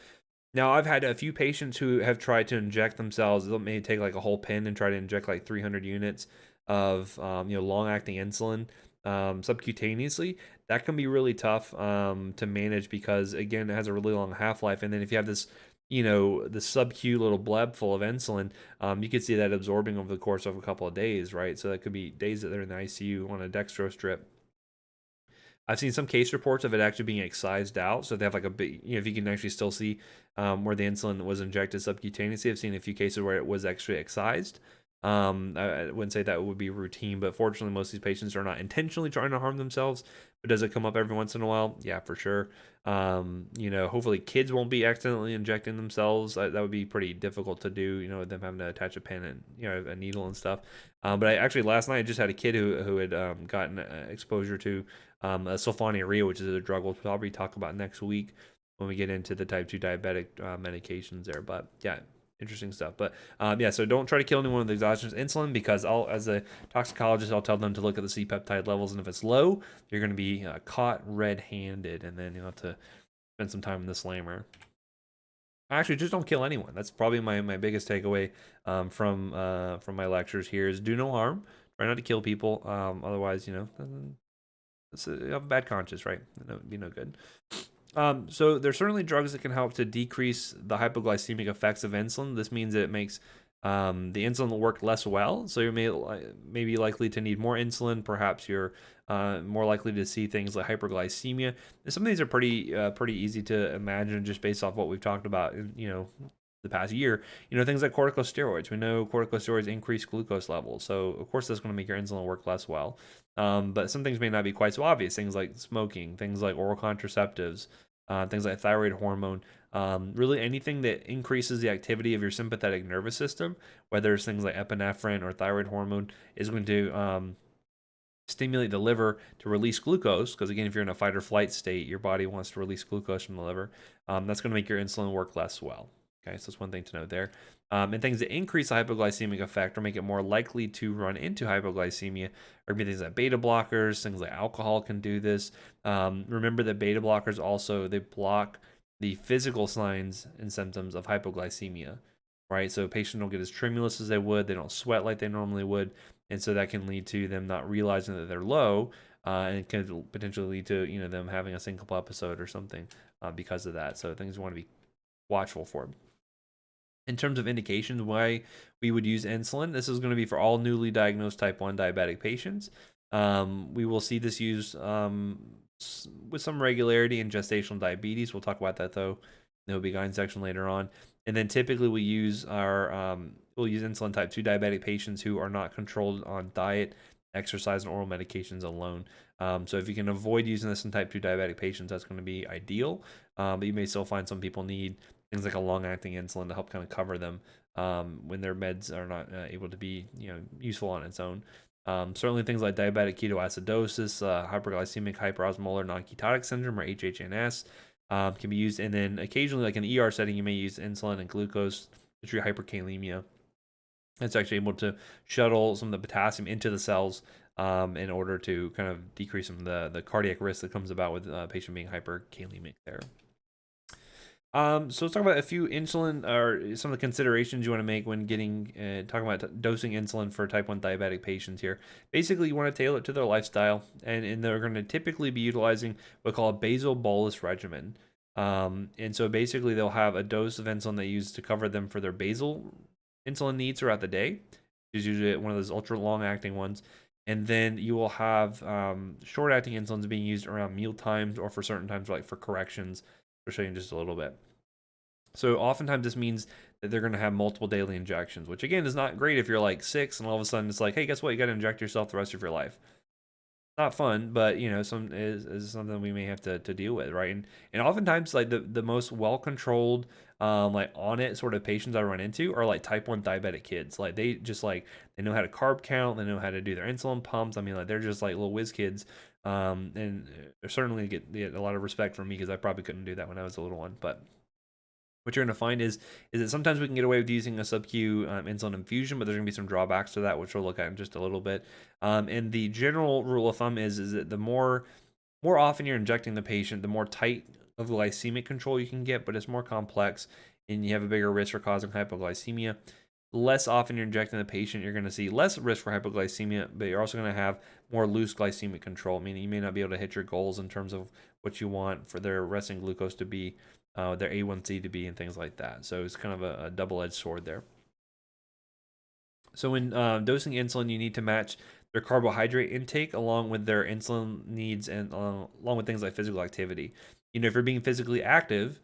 Now, I've had a few patients who have tried to inject themselves. They may take like a whole pin and try to inject like 300 units of long-acting insulin subcutaneously. That can be really tough to manage because again, it has a really long half-life. And then if you have this, the sub-Q little bleb full of insulin, you could see that absorbing over the course of a couple of days, right? So that could be days that they're in the ICU on a dextrose drip. I've seen some case reports of it actually being excised out, so they have like a big, if you can actually still see where the insulin was injected subcutaneously. I've seen a few cases where it was actually excised. I wouldn't say that would be routine, but fortunately, most of these patients are not intentionally trying to harm themselves. But does it come up every once in a while? Yeah, for sure. Hopefully kids won't be accidentally injecting themselves. That would be pretty difficult to do. Them having to attach a pen and a needle and stuff. But I actually last night I just had a kid who had gotten exposure to sulfonylurea, which is a drug we'll probably talk about next week when we get into the type 2 diabetic medications there. But yeah, interesting stuff. But yeah, so don't try to kill anyone with exogenous insulin because as a toxicologist, I'll tell them to look at the C peptide levels, and if it's low, you're going to be caught red-handed, and then you'll have to spend some time in the slammer. Actually, just don't kill anyone. That's probably my biggest takeaway from my lectures here is do no harm. Try not to kill people. Otherwise, you have a bad conscience, right? That would be no good. So there's certainly drugs that can help to decrease the hypoglycemic effects of insulin. This means that it makes the insulin work less well. So you may be likely to need more insulin. Perhaps you're more likely to see things like hyperglycemia. And some of these are pretty easy to imagine just based off what we've talked about. The past year, things like corticosteroids. We know corticosteroids increase glucose levels, so of course that's going to make your insulin work less well. But some things may not be quite so obvious. Things like smoking, things like oral contraceptives, things like thyroid hormone. Really anything that increases the activity of your sympathetic nervous system, whether it's things like epinephrine or thyroid hormone, is going to stimulate the liver to release glucose. Because again, if you're in a fight or flight state, your body wants to release glucose from the liver. That's going to make your insulin work less well. Okay, so that's one thing to note there. And things that increase the hypoglycemic effect or make it more likely to run into hypoglycemia are things like beta blockers, things like alcohol can do this. Remember that beta blockers also, they block the physical signs and symptoms of hypoglycemia, right? So patients don't get as tremulous as they would, they don't sweat like they normally would, and so that can lead to them not realizing that they're low, and it could potentially lead to them having a syncope episode or something because of that. So things we want to be watchful for. In terms of indications, why we would use insulin, this is going to be for all newly diagnosed type 1 diabetic patients. We will see this used with some regularity in gestational diabetes. We'll talk about that though in the OB-GYN section later on. And then typically we use we'll use insulin type 2 diabetic patients who are not controlled on diet, exercise, and oral medications alone. So if you can avoid using this in type 2 diabetic patients, that's going to be ideal. But you may still find some people need things like a long-acting insulin to help kind of cover them when their meds are not able to be useful on its own. Certainly things like diabetic ketoacidosis, hyperglycemic hyperosmolar non-ketotic syndrome, or HHNS, can be used. And then occasionally, like in an ER setting, you may use insulin and glucose to treat hyperkalemia. It's actually able to shuttle some of the potassium into the cells in order to kind of decrease some of the cardiac risk that comes about with a patient being hyperkalemic there. So let's talk about a few insulin or some of the considerations you want to make when talking about dosing insulin for type 1 diabetic patients here. Basically, you want to tailor it to their lifestyle, and they're going to typically be utilizing what we call a basal bolus regimen. And so basically, they'll have a dose of insulin they use to cover them for their basal insulin needs throughout the day, which is usually one of those ultra long acting ones. And then you will have short acting insulins being used around meal times or for certain times, like for corrections. I'll show you in just a little bit. So oftentimes this means that they're going to have multiple daily injections, which again is not great if you're like 6 and all of a sudden it's like, hey, guess what? You got to inject yourself the rest of your life. Not fun, but some is something we may have to deal with, right? And oftentimes like the most well controlled like on it sort of patients I run into are like type 1 diabetic kids. Like they just like they know how to carb count, they know how to do their insulin pumps. I mean, like they're just like little whiz kids. And certainly get a lot of respect from me because I probably couldn't do that when I was a little one, but what you're going to find is that sometimes we can get away with using a sub-Q insulin infusion, but there's going to be some drawbacks to that, which we'll look at in just a little bit. And the general rule of thumb is that the more often you're injecting the patient, the more tight of glycemic control you can get, but it's more complex and you have a bigger risk for causing hypoglycemia. Less often you're injecting the patient, you're going to see less risk for hypoglycemia, but you're also going to have more loose glycemic control, meaning you may not be able to hit your goals in terms of what you want for their resting glucose to be, their A1C to be, and things like that. So it's kind of a double-edged sword there. So when dosing insulin, you need to match their carbohydrate intake along with their insulin needs and along with things like physical activity. If you're being physically active,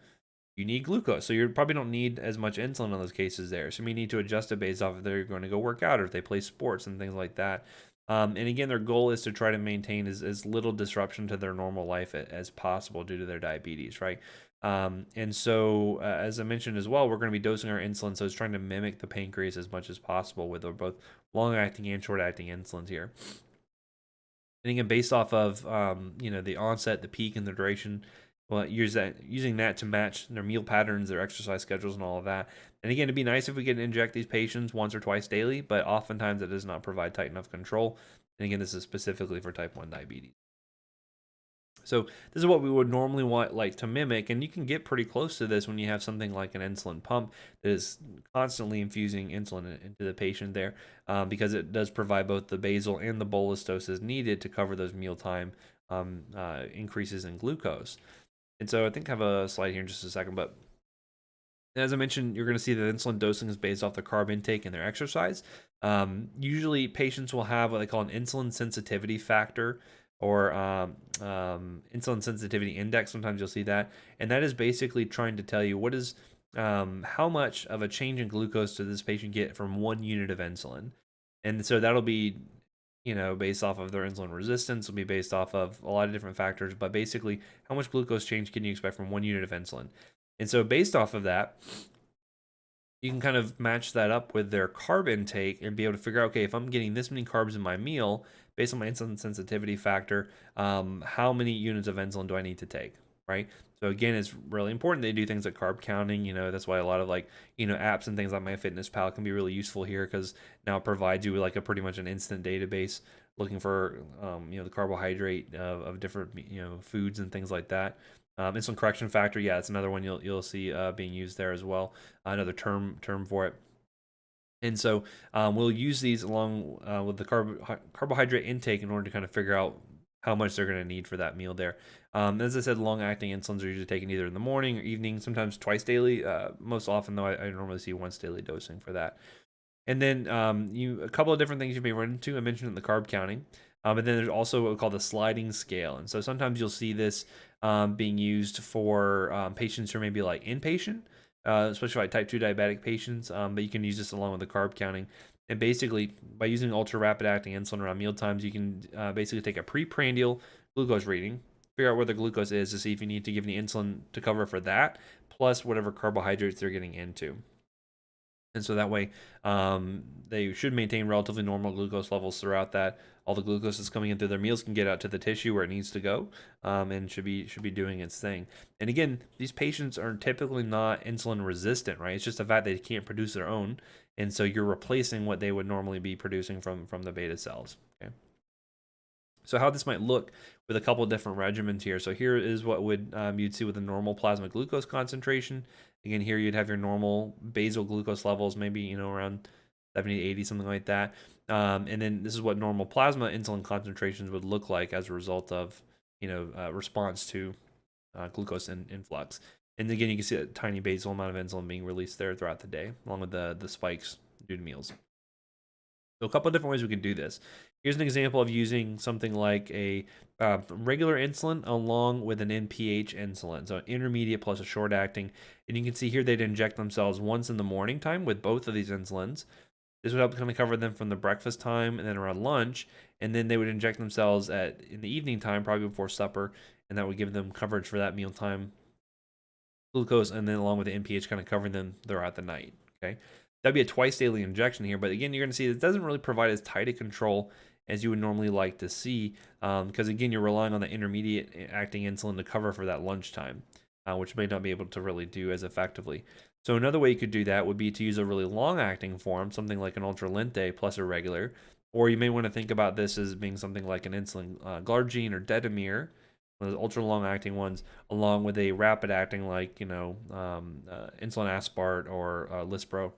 you need glucose. So you probably don't need as much insulin in those cases there. So you may need to adjust it based off if they're going to go work out or if they play sports and things like that. And again, their goal is to try to maintain as little disruption to their normal life as possible due to their diabetes, right? And so, as I mentioned as well, we're going to be dosing our insulin, so it's trying to mimic the pancreas as much as possible with both long-acting and short-acting insulins here. And again, based off of the onset, the peak, and the duration, well, using that to match their meal patterns, their exercise schedules, and all of that. And again, it'd be nice if we could inject these patients once or twice daily, but oftentimes it does not provide tight enough control. And again, this is specifically for type 1 diabetes. So this is what we would normally want like to mimic, and you can get pretty close to this when you have something like an insulin pump that is constantly infusing insulin into the patient there, because it does provide both the basal and the bolus doses needed to cover those mealtime increases in glucose. And so I think I have a slide here in just a second, but as I mentioned, you're going to see that insulin dosing is based off the carb intake and their exercise. Usually patients will have what they call an insulin sensitivity factor, or insulin sensitivity index. Sometimes you'll see that, and that is basically trying to tell you what is how much of a change in glucose does this patient get from 1 unit of insulin. And so that'll be based off of their insulin resistance, will be based off of a lot of different factors, but basically how much glucose change can you expect from 1 unit of insulin. And so based off of that, you can kind of match that up with their carb intake and be able to figure out, okay, if I'm getting this many carbs in my meal, based on my insulin sensitivity factor, how many units of insulin do I need to take, right? So again, it's really important they do things like carb counting. That's why a lot of apps and things like MyFitnessPal can be really useful here, because now it provides you with like a pretty much an instant database looking for the carbohydrate of different foods and things like that. Insulin correction factor, yeah, it's another one you'll see being used there as well. Another term for it. And so we'll use these along with the carbohydrate intake in order to kind of figure out how much they're going to need for that meal there. As I said, long-acting insulins are usually taken either in the morning or evening, sometimes twice daily. Most often, though, I normally see once daily dosing for that. And then a couple of different things you may run into. I mentioned the carb counting. And then there's also what we call the sliding scale. And so sometimes you'll see this being used for patients who are maybe like inpatient, especially like type 2 diabetic patients. But you can use this along with the carb counting. And basically, by using ultra rapid acting insulin around meal times, you can basically take a preprandial glucose reading, figure out where the glucose is to see if you need to give any insulin to cover for that, plus whatever carbohydrates they're getting into. And so that way, they should maintain relatively normal glucose levels throughout that. All the glucose that's coming in through their meals can get out to the tissue where it needs to go, and should be doing its thing. And again, these patients are typically not insulin resistant, right? It's just the fact they can't produce their own, and so you're replacing what they would normally be producing from the beta cells. Okay. So how this might look with a couple of different regimens here. So here is what would you'd see with a normal plasma glucose concentration. Again, here you'd have your normal basal glucose levels, maybe around 70 to 80, something like that. And then this is what normal plasma insulin concentrations would look like as a result of response to glucose influx. And again, you can see a tiny basal amount of insulin being released there throughout the day, along with the spikes due to meals. So a couple of different ways we can do this. Here's an example of using something like a regular insulin along with an NPH insulin, so intermediate plus a short acting. And you can see here they'd inject themselves once in the morning time with both of these insulins. This would help kind of cover them from the breakfast time and then around lunch, and then they would inject themselves in the evening time, probably before supper, and that would give them coverage for that mealtime glucose, and then along with the NPH kind of covering them throughout the night. Okay. That'd be a twice daily injection here, but again, you're going to see it doesn't really provide as tight a control as you would normally like to see, because again, you're relying on the intermediate acting insulin to cover for that lunchtime, which may not be able to really do as effectively. So another way you could do that would be to use a really long acting form, something like an ultralente plus a regular, or you may want to think about this as being something like an insulin glargine or detamir, those ultra long acting ones, along with a rapid acting like insulin aspart or lispro.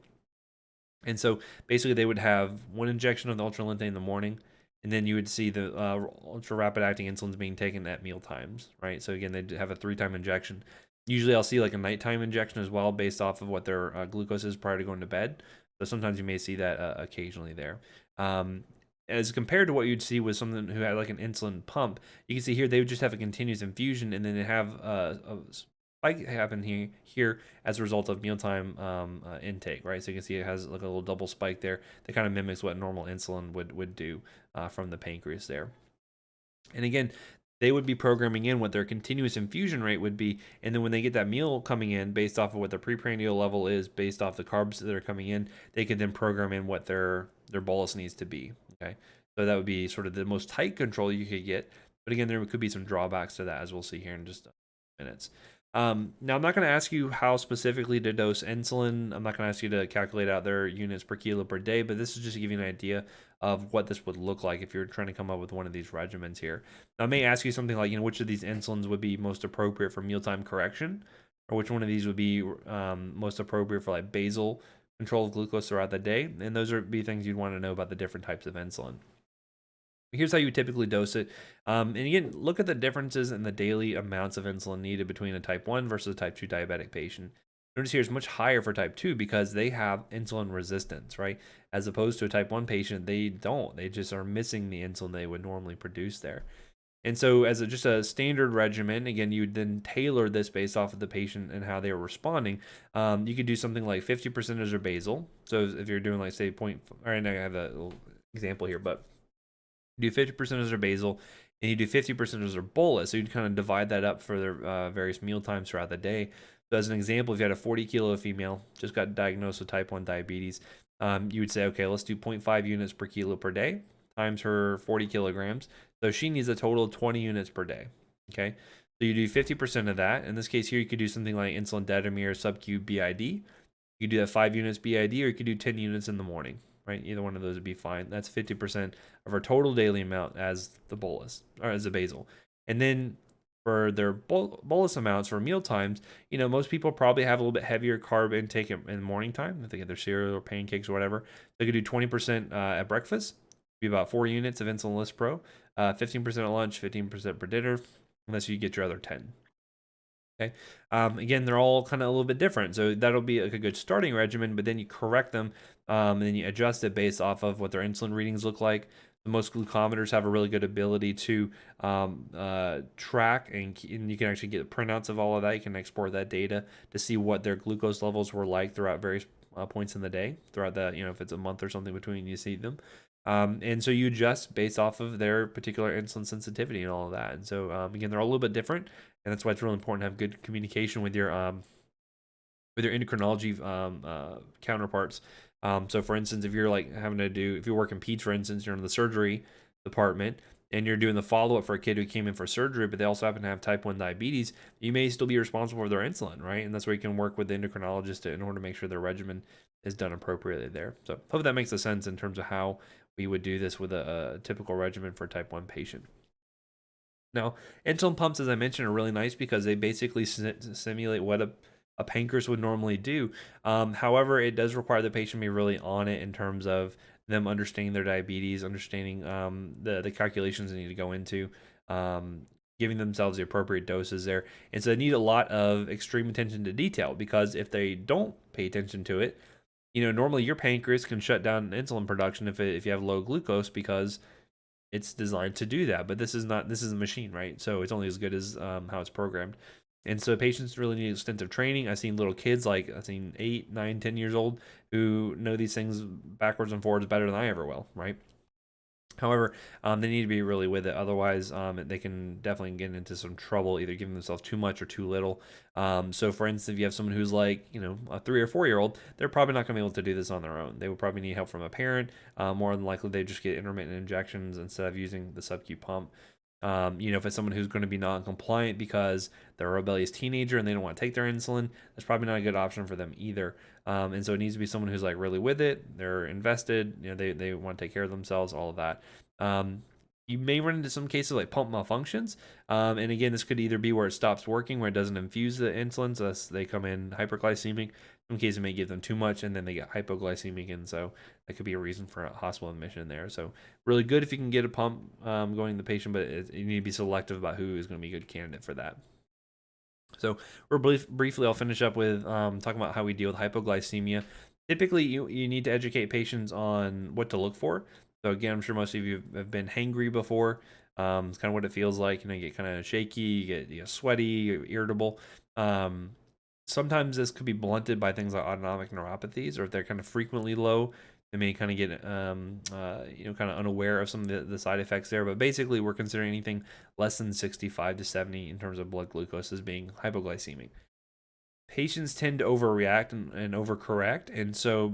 And so basically they would have one injection of the ultralente in the morning, and then you would see the ultra rapid acting insulins being taken at meal times, right? So again, they'd have a 3-time injection. Usually I'll see like a nighttime injection as well based off of what their glucose is prior to going to bed. So sometimes you may see that occasionally there. As compared to what you'd see with someone who had like an insulin pump, you can see here they would just have a continuous infusion, and then they have a spike happen here as a result of mealtime intake, right? So you can see it has like a little double spike there that kind of mimics what normal insulin would do from the pancreas there. And again, they would be programming in what their continuous infusion rate would be, and then when they get that meal coming in based off of what their preprandial level is, based off the carbs that are coming in, they could then program in what their bolus needs to be. Okay, so that would be sort of the most tight control you could get. But again, there could be some drawbacks to that, as we'll see here in just minutes. Now, I'm not going to ask you how specifically to dose insulin. I'm not going to ask you to calculate out their units per kilo per day, but this is just to give you an idea of what this would look like if you're trying to come up with one of these regimens here. Now, I may ask you something like, which of these insulins would be most appropriate for mealtime correction, or which one of these would be most appropriate for like basal control of glucose throughout the day, and those would be things you'd want to know about the different types of insulin. Here's how you typically dose it. And again, look at the differences in the daily amounts of insulin needed between a type 1 versus a type 2 diabetic patient. Notice here it's much higher for type 2 because they have insulin resistance, right? As opposed to a type 1 patient, they don't. They just are missing the insulin they would normally produce there. And so as just a standard regimen, again, you would then tailor this based off of the patient and how they are responding. You could do something like 50% as their basal. So if you're doing like say point, all right, now I have a little example here, but you do 50% as their basal, and you do 50% as their bolus. So you'd kind of divide that up for their various meal times throughout the day. So as an example, if you had a 40-kilo female, just got diagnosed with type 1 diabetes, you would say, okay, let's do 0.5 units per kilo per day times her 40 kilograms. So she needs a total of 20 units per day. Okay, so you do 50% of that. In this case here, you could do something like insulin detamir sub-Q BID. You could do that 5 units BID, or you could do 10 units in the morning. Right, either one of those would be fine. That's 50% of our total daily amount as the bolus, or as a basal. And then for their bolus amounts for meal times, most people probably have a little bit heavier carb intake in the morning time if they get their cereal or pancakes or whatever. They could do 20% at breakfast, Be about 4 units of insulin lispro, 15% at lunch, 15% per dinner, unless you get your other 10. Okay. Again, they're all kind of a little bit different, so that'll be like a good starting regimen. But then you correct them, and then you adjust it based off of what their insulin readings look like. The most glucometers have a really good ability to track, and you can actually get printouts of all of that. You can export that data to see what their glucose levels were like throughout various points in the day, throughout the, if it's a month or something between you see them. And so you adjust based off of their particular insulin sensitivity and all of that. And so again, they're all a little bit different, and that's why it's really important to have good communication with your endocrinology counterparts. So for instance, if you're like if you work in peds, for instance, you're in the surgery department and you're doing the follow-up for a kid who came in for surgery, but they also happen to have type 1 diabetes, you may still be responsible for their insulin, right? And that's where you can work with the endocrinologist in order to make sure their regimen is done appropriately there. So hope that makes a sense in terms of how we would do this with a typical regimen for a type 1 patient. Now, insulin pumps, as I mentioned, are really nice because they basically simulate what a pancreas would normally do. However, it does require the patient be really on it in terms of them understanding their diabetes, understanding the calculations they need to go into, giving themselves the appropriate doses there. And so they need a lot of extreme attention to detail, because if they don't pay attention to it, normally your pancreas can shut down insulin production if you have low glucose, because it's designed to do that. But this is a machine, right? So it's only as good as how it's programmed. And so patients really need extensive training. I've seen little kids, like I've seen 8, 9, 10 years old, who know these things backwards and forwards better than I ever will, right? However, they need to be really with it. Otherwise, they can definitely get into some trouble, either giving themselves too much or too little. So, for instance, if you have someone who's like, a 3 or 4-year-old, they're probably not going to be able to do this on their own. They would probably need help from a parent. More than likely, they just get intermittent injections instead of using the sub-Q pump. If it's someone who's going to be non-compliant because they're a rebellious teenager and they don't want to take their insulin, that's probably not a good option for them either. And so it needs to be someone who's like really with it. They're invested. They want to take care of themselves. All of that. You may run into some cases like pump malfunctions. And again, this could either be where it stops working, where it doesn't infuse the insulin, so they come in hyperglycemic. Some cases it may give them too much, and then they get hypoglycemic, and so that could be a reason for a hospital admission there. So really good if you can get a pump going to the patient, but you need to be selective about who is going to be a good candidate for that. So briefly, I'll finish up with talking about how we deal with hypoglycemia. Typically, you need to educate patients on what to look for. So again, I'm sure most of you have been hangry before. It's kind of what it feels like. You get kind of shaky, you get sweaty, you're irritable. Sometimes this could be blunted by things like autonomic neuropathies, or if they're kind of frequently low, they may kind of get kind of unaware of some of the side effects there. But basically, we're considering anything less than 65 to 70 in terms of blood glucose as being hypoglycemic. Patients tend to overreact and overcorrect, and so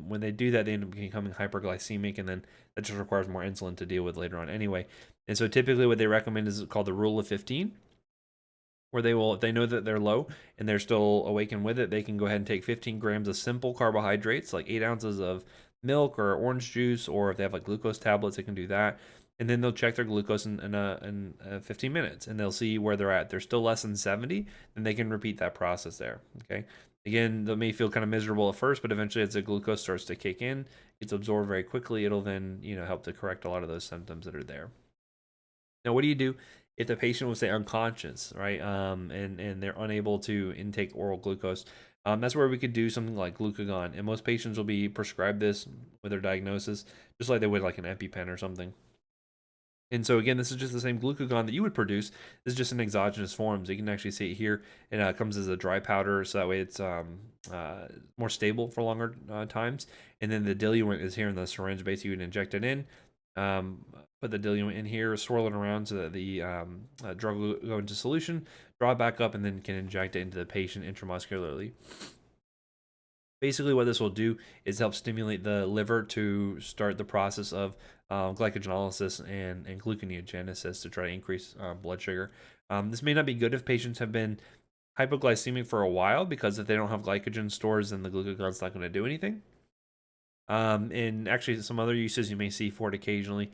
when they do that, they end up becoming hyperglycemic, and then that just requires more insulin to deal with later on anyway. And so typically what they recommend is called the rule of 15, where they will, if they know that they're low and they're still awakened with it, they can go ahead and take 15 grams of simple carbohydrates, like 8 ounces of milk or orange juice, or if they have like glucose tablets, they can do that. And then they'll check their glucose in 15 minutes, and they'll see where they're at. They're still less than 70, then they can repeat that process there. Okay. Again, they may feel kind of miserable at first, but eventually as the glucose starts to kick in, it's absorbed very quickly. It'll then, help to correct a lot of those symptoms that are there. Now, what do you do if the patient was say unconscious, right? And they're unable to intake oral glucose? That's where we could do something like glucagon, and most patients will be prescribed this with their diagnosis, just like they would like an EpiPen or something. And so again, this is just the same glucagon that you would produce. This is just in exogenous form. So you can actually see it here. It comes as a dry powder, so that way it's more stable for longer times. And then the diluent is here in the syringe. Basically, you would inject it in, put the diluent in here, swirl it around so that the drug will go into solution, draw it back up, and then can inject it into the patient intramuscularly. Basically, what this will do is help stimulate the liver to start the process of glycogenolysis and gluconeogenesis to try to increase blood sugar. This may not be good if patients have been hypoglycemic for a while, because if they don't have glycogen stores, then the glucagon's not going to do anything. And actually, some other uses you may see for it occasionally.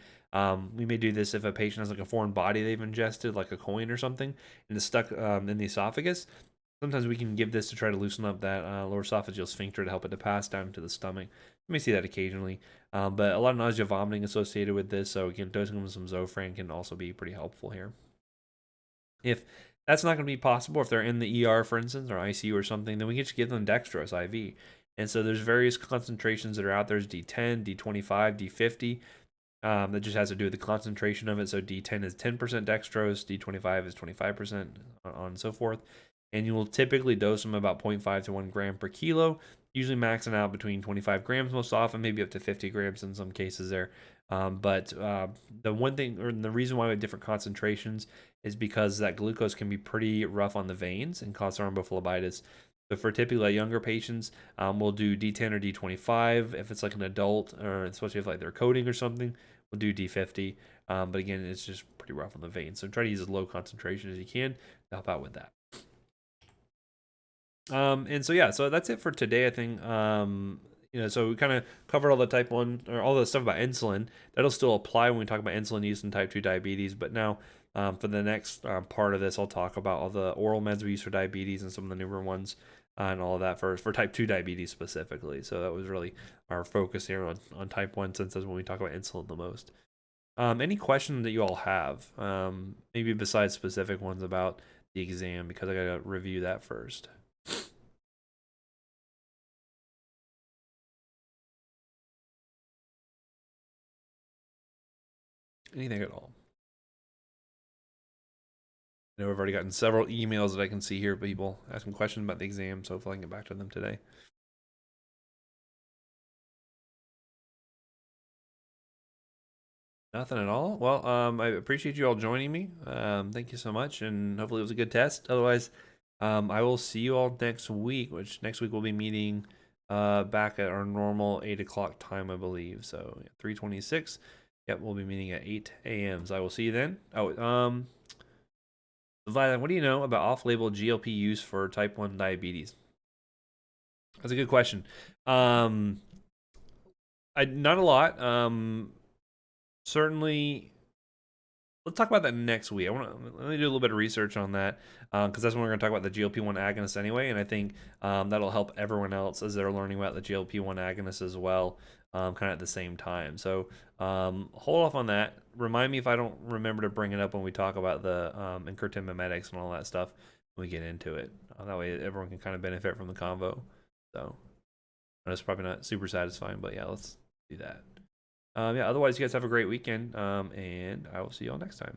We may do this if a patient has like a foreign body they've ingested, like a coin or something, and it's stuck in the esophagus. Sometimes we can give this to try to loosen up that lower esophageal sphincter to help it to pass down to the stomach. You may see that occasionally, but a lot of nausea, vomiting associated with this. So again, dosing with some Zofran can also be pretty helpful here. If that's not going to be possible, if they're in the ER, for instance, or ICU or something, then we can just give them dextrose IV. And so there's various concentrations that are out there. There's D10, D25, D50. That just has to do with the concentration of it. So D10 is 10% dextrose, D25 is 25%, on and so forth. And you will typically dose them about 0.5 to 1 gram per kilo, usually maxing out between 25 grams most often, maybe up to 50 grams in some cases there. But the one thing, or the reason why we have different concentrations is because that glucose can be pretty rough on the veins and cause thrombophlebitis. So for typically like younger patients, we'll do D10 or D25. If it's like an adult, or especially if like they're coding or something, we'll do D50. But again, it's just pretty rough on the veins. So try to use as low concentration as you can to help out with that. And so yeah, so that's it for today. I think so we kind of covered all the type 1 or all the stuff about insulin. That'll still apply when we talk about insulin use in type 2 diabetes. But now for the next part of this, I'll talk about all the oral meds we use for diabetes and some of the newer ones and all of that for type 2 diabetes specifically. So that was really our focus here on type 1, since that's when we talk about insulin the most. Any questions that you all have, maybe besides specific ones about the exam, because I gotta review that first. Anything at all. I know I've already gotten several emails that I can see here, people asking questions about the exam, so hopefully I can get back to them today. Nothing at all. Well, I appreciate you all joining me. Thank you so much, and hopefully it was a good test. Otherwise, I will see you all next week, which next week we'll be meeting back at our normal 8 o'clock time, I believe. So 3:26. Yep, we'll be meeting at 8 a.m. So I will see you then. Oh, Violet, what do you know about off-label GLP use for type 1 diabetes? That's a good question. Not a lot. Certainly, let's talk about that next week. Let me do a little bit of research on that because that's when we're going to talk about the GLP-1 agonist anyway, and I think that'll help everyone else as they're learning about the GLP-1 agonist as well, kind of at the same time. So hold off on that. Remind me if I don't remember to bring it up when we talk about the incretin mimetics and all that stuff when we get into it. That way everyone can kind of benefit from the convo. So that's probably not super satisfying, but yeah, let's do that. Yeah, otherwise, you guys have a great weekend, and I will see you all next time.